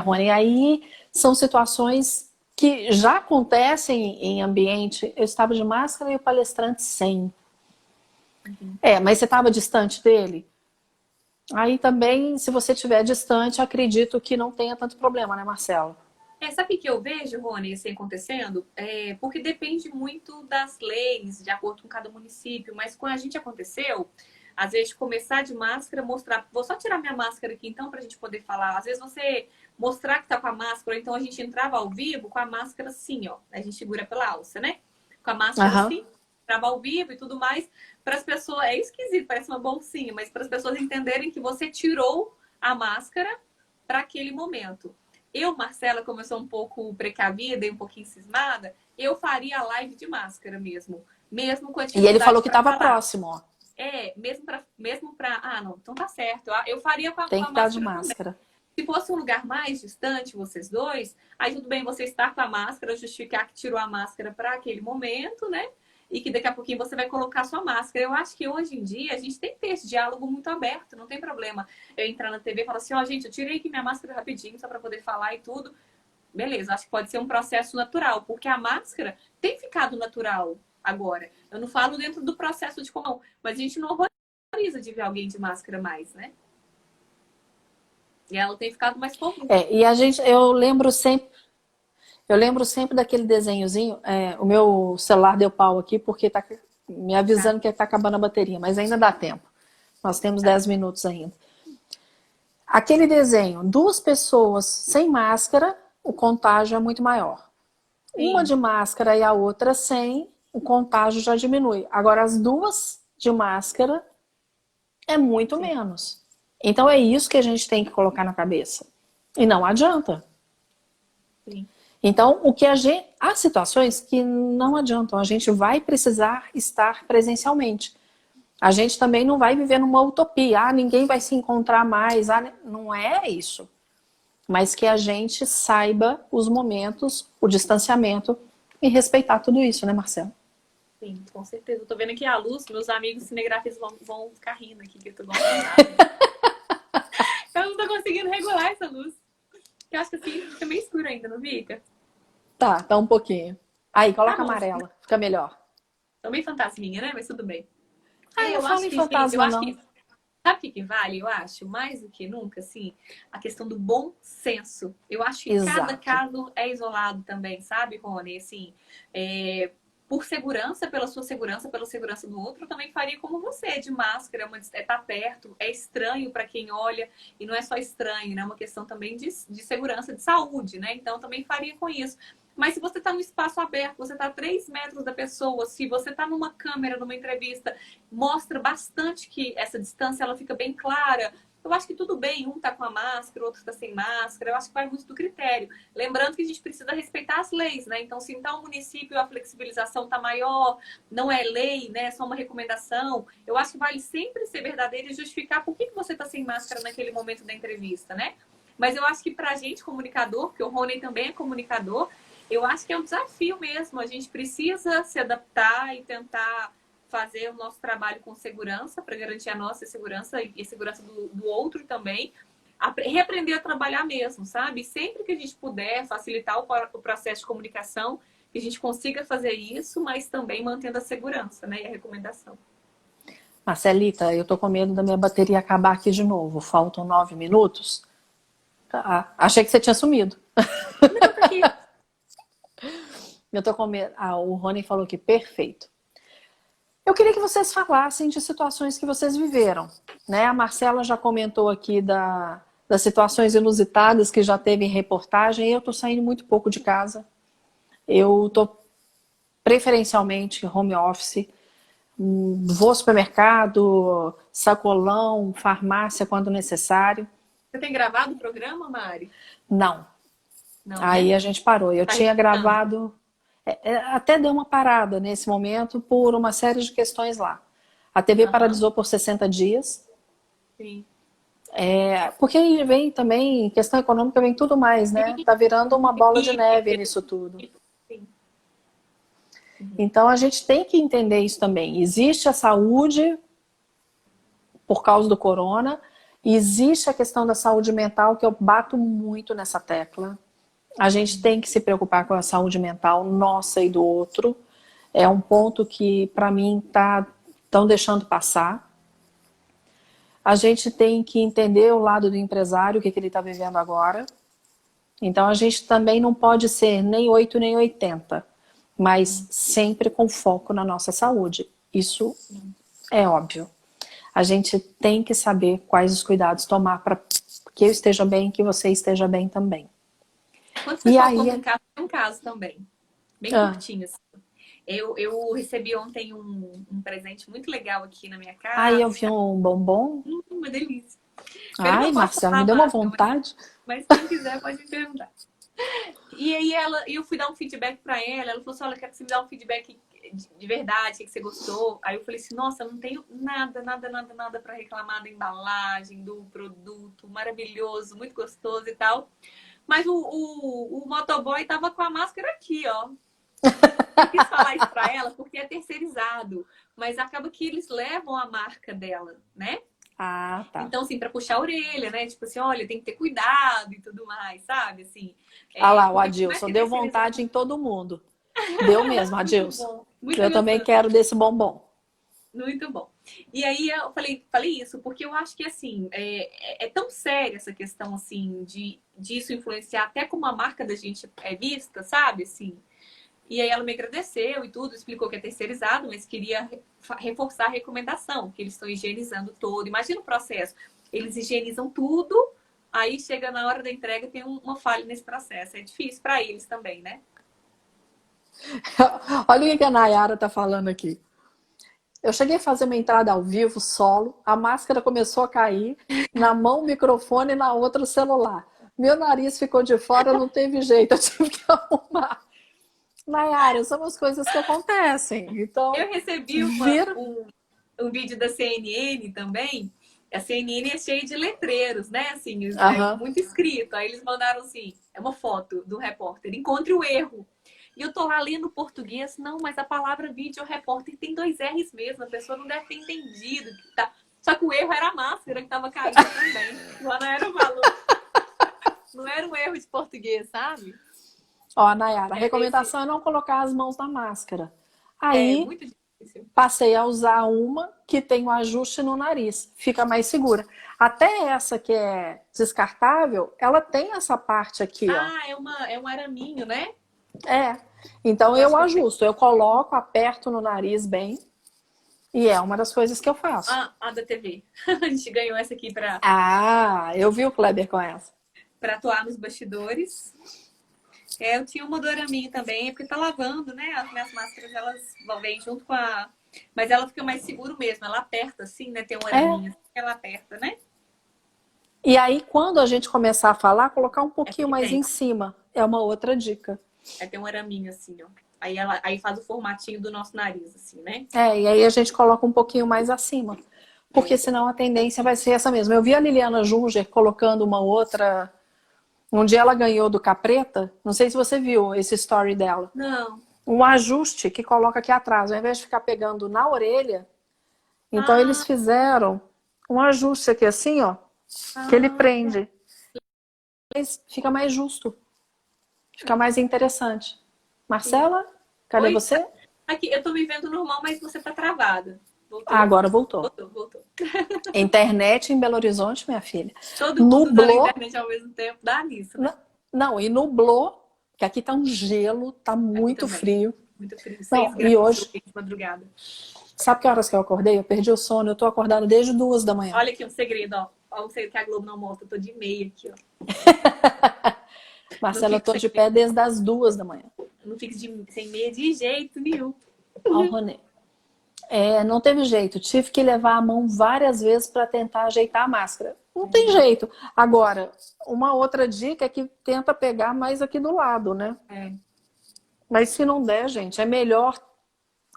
Rony, aí são situações que já acontecem em ambiente. Eu estava de máscara e o palestrante sem. Uhum. Mas você estava distante dele? Aí também, se você estiver distante, acredito que não tenha tanto problema, né, Marcelo? Sabe o que eu vejo, Rony, isso acontecendo? Porque depende muito das leis, de acordo com cada município. Mas quando a gente aconteceu, às vezes começar de máscara, mostrar... Vou só tirar minha máscara aqui, então, pra gente poder falar. Às vezes você mostrar que tá com a máscara, então a gente entrava ao vivo com a máscara assim, ó. A gente segura pela alça, né? Com a máscara assim, entrava ao vivo e tudo mais. Para as pessoas... É esquisito, parece uma bolsinha, mas para as pessoas entenderem que você tirou a máscara para aquele momento. Eu, Marcela, como eu sou um pouco precavida e um pouquinho cismada, eu faria a live de máscara mesmo. Mesmo com a dificuldade. E ele falou que estava próximo, ó. Mesmo pra... Ah, não, então tá certo. Eu faria com a Tem que estar de máscara. Se fosse um lugar mais distante, vocês dois, aí tudo bem você estar com a máscara, justificar que tirou a máscara para aquele momento, né? E que daqui a pouquinho você vai colocar a sua máscara. Eu acho que hoje em dia a gente tem que ter esse diálogo muito aberto, não tem problema eu entrar na TV e falar assim, gente, eu tirei aqui minha máscara rapidinho só para poder falar e tudo. Beleza, acho que pode ser um processo natural, porque a máscara tem ficado natural agora. Eu não falo dentro do processo de comum, mas a gente não horroriza de ver alguém de máscara mais, né? E ela tem ficado mais comum. E eu lembro sempre daquele desenhozinho. O meu celular deu pau aqui porque tá me avisando que tá acabando a bateria, mas ainda dá tempo. Nós temos 10 minutos ainda. Aquele desenho, 2 pessoas sem máscara, o contágio é muito maior. Sim. Uma de máscara e a outra sem, o contágio já diminui. Agora, as 2 de máscara é muito Sim. menos. Então, é isso que a gente tem que colocar na cabeça. E não adianta. Sim. Então, há situações que não adiantam. A gente vai precisar estar presencialmente. A gente também não vai viver numa utopia. Ninguém vai se encontrar mais. Não é isso. Mas que a gente saiba os momentos, o distanciamento e respeitar tudo isso, né, Marcelo? Sim, com certeza. Eu tô vendo aqui a luz, meus amigos cinegrafistas vão ficar rindo aqui, que eu tô igual eu não tô conseguindo regular essa luz. Eu acho que assim fica meio escuro ainda, não fica? Tá um pouquinho. Aí, coloca amarela, fica melhor. Tô meio fantasminha, né? Mas tudo bem. Eu acho que fantasma, não. Sabe o que vale, eu acho? Mais do que nunca, assim, a questão do bom senso. Eu acho que cada caso é isolado também, sabe, Rony? Assim, por segurança, pela sua segurança, pela segurança do outro, eu também faria como você, de máscara, tá perto, é estranho para quem olha, e não é só estranho, né? É uma questão também de segurança, de saúde, né? Então, também faria com isso. Mas se você está num espaço aberto, você está a 3 metros da pessoa, se você está numa câmera, numa entrevista, mostra bastante que essa distância ela fica bem clara. eu acho que tudo bem, um tá com a máscara, o outro tá sem máscara, eu acho que vai muito do critério. Lembrando que a gente precisa respeitar as leis, né? Então, se em tal município a flexibilização tá maior, não é lei, né? É só uma recomendação, eu acho que vale sempre ser verdadeiro e justificar por que você tá sem máscara naquele momento da entrevista, né? Mas eu acho que pra gente, comunicador, porque o Rony também é comunicador, eu acho que é um desafio mesmo. A gente precisa se adaptar e tentar fazer o nosso trabalho com segurança, para garantir a nossa segurança e a segurança do outro também. Reaprender a trabalhar mesmo, sabe? Sempre que a gente puder facilitar o processo de comunicação, que a gente consiga fazer isso, mas também mantendo a segurança, né? E a recomendação. Marcelita, eu tô com medo da minha bateria acabar aqui de novo. Faltam 9 minutos. Tá. Achei que você tinha sumido. Não, tá aqui. Eu tô com medo. O Rony falou que perfeito. Eu queria que vocês falassem de situações que vocês viveram, né? A Marcela já comentou aqui das situações inusitadas que já teve em reportagem. Eu tô saindo muito pouco de casa. Eu tô preferencialmente home office. Vou ao supermercado, sacolão, farmácia quando necessário. Você tem gravado o programa, Mari? Não. Não, Aí né? a gente parou. Eu Tá tinha retornando. gravado, até deu uma parada nesse momento por uma série de questões lá. A TV Aham, paralisou por 60 dias. sim. Porque aí vem também questão econômica, vem tudo mais, né? Tá virando uma bola de neve nisso tudo. Sim. Uhum. Então a gente tem que entender isso também. Existe a saúde por causa do corona, existe a questão da saúde mental, que eu bato muito nessa tecla. A gente tem que se preocupar com a saúde mental nossa e do outro. É um ponto que, para mim, estão deixando passar. A gente tem que entender o lado do empresário, o que ele está vivendo agora. Então, a gente também não pode ser nem 8 nem 80, mas sempre com foco na nossa saúde. Isso é óbvio. A gente tem que saber quais os cuidados tomar para que eu esteja bem, que você esteja bem também. Quando o E pessoal conta aí, em casa, tem um caso também. Bem ah, curtinho, assim. Eu recebi ontem um presente muito legal aqui na minha aí eu casa. vi um bombom. Uma delícia. Pena que eu Ai, não posso Marcelo, falar me a deu uma marca, vontade. mas quem quiser pode me perguntar. E aí eu fui dar um feedback pra ela falou assim, olha, quero que você me dá um feedback de verdade, o que você gostou. Aí eu falei assim, nossa, não tenho nada pra reclamar da embalagem, do produto, maravilhoso, muito gostoso e tal. Mas o motoboy tava com a máscara aqui, ó. Eu quis falar isso pra ela porque é terceirizado, mas acaba que eles levam a marca dela, né? Ah, tá. Então, assim, pra puxar a orelha, né? Tipo assim, olha, tem que ter cuidado e tudo mais, sabe? Assim, Ah lá, o porque por mais Adilson que é deu terceirizado, vontade em todo mundo. Deu mesmo, muito Adilson. bom, muito Eu também gostoso. quero desse bombom. Muito bom. E aí eu falei isso, porque eu acho que assim, é tão séria essa questão assim disso influenciar até como a marca da gente é vista, sabe? Assim. E aí ela me agradeceu e tudo, explicou que é terceirizado, mas queria reforçar a recomendação, que eles estão higienizando todo. Imagina o processo. Eles higienizam tudo, aí chega na hora da entrega tem uma falha nesse processo. É difícil para eles também, né? Olha o que a Nayara tá falando aqui. Eu cheguei a fazer uma entrada ao vivo, solo, a máscara começou a cair, na mão o microfone e na outra o celular. Meu nariz ficou de fora, não teve jeito, eu tive que arrumar. Nayara, são as coisas que acontecem. Então, Eu recebi vira. um vídeo da CNN também. A CNN é cheia de letreiros, né? Assim, é Aham. muito escrito. Aí eles mandaram assim, é uma foto do repórter. Encontre o erro. E eu tô lá lendo português. Não, mas a palavra vídeo repórter tem 2 R's mesmo. A pessoa não deve ter entendido. Que tá... Só que o erro era a máscara que tava caindo também. Lá não era o valor. Não era um erro de português, sabe? Ó, Nayara, a Esse recomendação é não colocar as mãos na máscara. é Aí, muito difícil. passei a usar uma que tem um ajuste no nariz, fica mais segura. Até essa que é descartável, ela tem essa parte aqui, ó. Ah, é um araminho, né? É. Então Eu eu acho que eu sei. ajusto, eu coloco, aperto no nariz bem, e é uma das coisas que eu faço. Ah, a da TV. A gente ganhou essa aqui Ah, eu vi o Kleber com essa. para atuar nos bastidores. Eu tinha uma do araminho também, porque tá lavando, né? As minhas máscaras, elas vêm junto com a... Mas ela fica mais seguro mesmo, ela aperta assim, né? Tem um É, araminho assim, ela aperta, né? E aí, quando a gente começar a falar, colocar um pouquinho porque mais tem. em cima. É uma outra dica. Aí tem um araminho assim, ó. Aí faz o formatinho do nosso nariz, assim, né? E aí a gente coloca um pouquinho mais acima. Porque É. senão a tendência vai ser essa mesma. Eu vi a Liliana Junger colocando uma outra. Um dia ela ganhou do Capreta. Não sei se você viu esse story dela. Não. Um ajuste que coloca aqui atrás. Ao invés de ficar pegando na orelha, então eles Ah, fizeram um ajuste aqui assim, ó. Que ele ah, prende. Mas fica mais justo. Fica mais interessante. sim. Marcela, cadê Oi? você? Aqui, eu tô me vendo normal, mas você tá travada. Ah, Voltou? agora voltou. Voltou. Internet em Belo Horizonte, minha filha. Todo mundo usando a Nublou. internet ao mesmo tempo, dá nisso, né? Não, e nublou, que aqui tá um gelo, tá Aqui muito também. frio. Muito frio. 6 Não, e graus hoje, de madrugada. sabe que horas que eu acordei? Eu perdi o sono, eu tô acordada desde 2 da manhã. Olha aqui um segredo, ó. Olha um segredo que a Globo não mostra. Eu tô de meia aqui, ó. Não Marcela, eu fico tô sem, de pé desde as 2 da manhã. não fico sem meia de jeito nenhum. Ao Ronê. Não teve jeito, tive que levar a mão várias vezes para tentar ajeitar a máscara. Não tem jeito. Agora, uma outra dica é que tenta pegar mais aqui do lado, né? É. Mas se não der, gente, é melhor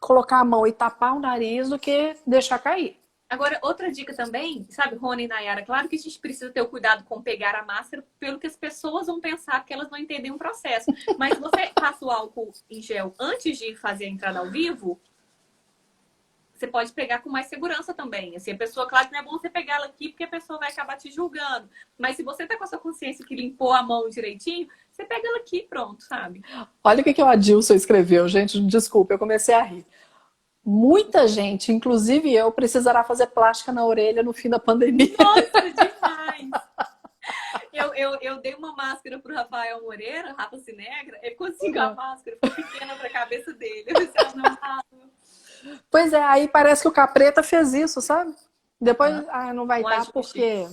colocar a mão e tapar o nariz do que deixar cair. Agora, outra dica também, sabe, Rony e Nayara, claro que a gente precisa ter o cuidado com pegar a máscara, pelo que as pessoas vão pensar, porque elas não entendem o processo. Mas se você passa o álcool em gel antes de fazer a entrada ao vivo, você pode pegar com mais segurança também. Assim, a pessoa, claro que não é bom você pegar ela aqui, porque a pessoa vai acabar te julgando. Mas se você tá com a sua consciência que limpou a mão direitinho, você pega ela aqui e pronto, sabe? Olha o que o Adilson escreveu, gente. Desculpa, eu comecei a rir. Muita gente, inclusive eu, precisará fazer plástica na orelha no fim da pandemia. Nossa, demais! Eu dei uma máscara pro Rafael Moreira, Rafa Sinegra, ele conseguiu a máscara, ficou pequena pra cabeça dele. Eu disse, Pois é, aí parece que o Capreta fez isso, sabe? Depois, não vai um dar ajuste. porque...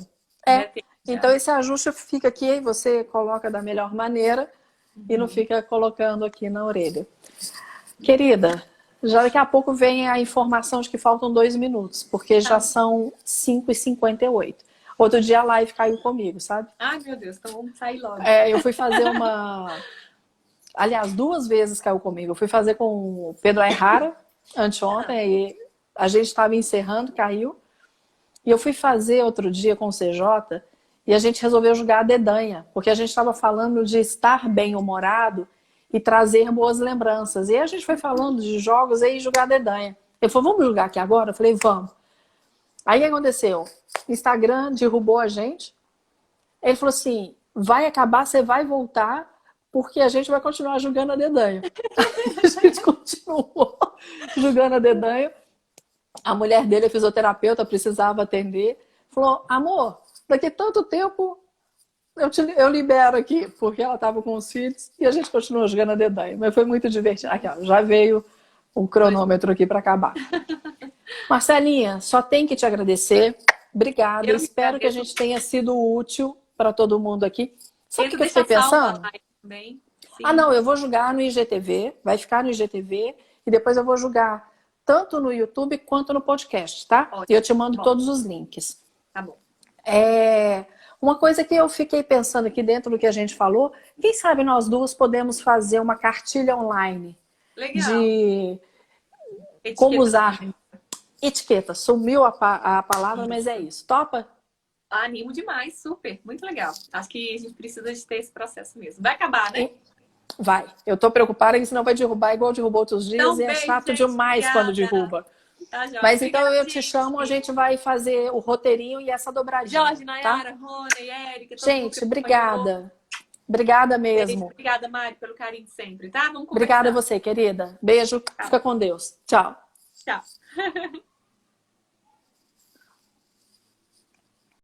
Já tem, já. Então esse ajuste fica aqui e você coloca da melhor maneira e não fica colocando aqui na orelha. Querida, já daqui a pouco vem a informação de que faltam 2 minutos, porque já são 5h58. Outro dia a live caiu comigo, sabe? Ai, meu Deus, então vamos sair logo. Eu fui fazer uma... Aliás, 2 vezes caiu comigo. Eu fui fazer com o Pedro Ayrara anteontem e a gente estava encerrando, caiu. E eu fui fazer outro dia com o CJ e a gente resolveu jogar a dedanha, porque a gente estava falando de estar bem-humorado e trazer boas lembranças. E aí a gente foi falando de jogos e jogar a dedanha. Ele falou, vamos jogar aqui agora? Eu falei, vamos. Aí o que aconteceu? Instagram derrubou a gente. Ele falou assim, vai acabar, você vai voltar, porque a gente vai continuar jogando a dedanha. A gente continuou jogando a dedanha. A mulher dele, a fisioterapeuta, precisava atender. Falou, amor, daqui a tanto tempo eu libero aqui, porque ela estava com os filhos e a gente continuou jogando a dedanha. Mas foi muito divertido. Aqui, ó, já veio um cronômetro aqui para acabar. Marcelinha, só tenho que te agradecer. Obrigada. Espero que a gente tenha sido útil para todo mundo aqui. Sabe o que eu fiquei pensando? Não, eu vou jogar no IGTV, vai ficar no IGTV e depois eu vou jogar tanto no YouTube quanto no podcast, tá? E eu te mando todos os links. Tá bom. Uma coisa que eu fiquei pensando aqui dentro do que a gente falou, quem sabe nós duas podemos fazer uma cartilha online. Legal. De etiqueta como usar etiqueta. Sumiu a palavra, mas é isso. Topa? Animo demais, super, muito legal. Acho que a gente precisa de ter esse processo mesmo. Vai acabar, né? Vai. Eu tô preocupada que senão vai derrubar igual derrubou outros dias Então, e é chato gente, demais obrigada. quando derruba. Tá, mas então eu te chamo, a gente vai fazer o roteirinho e essa dobradinha. Jorge, Nayara, tá? Rony, Érica, gente, obrigada. Obrigada mesmo. Obrigada, Mari, pelo carinho sempre, tá? Vamos conversar. Obrigada a você, querida. Beijo. Fica com Deus. Tchau. Tchau.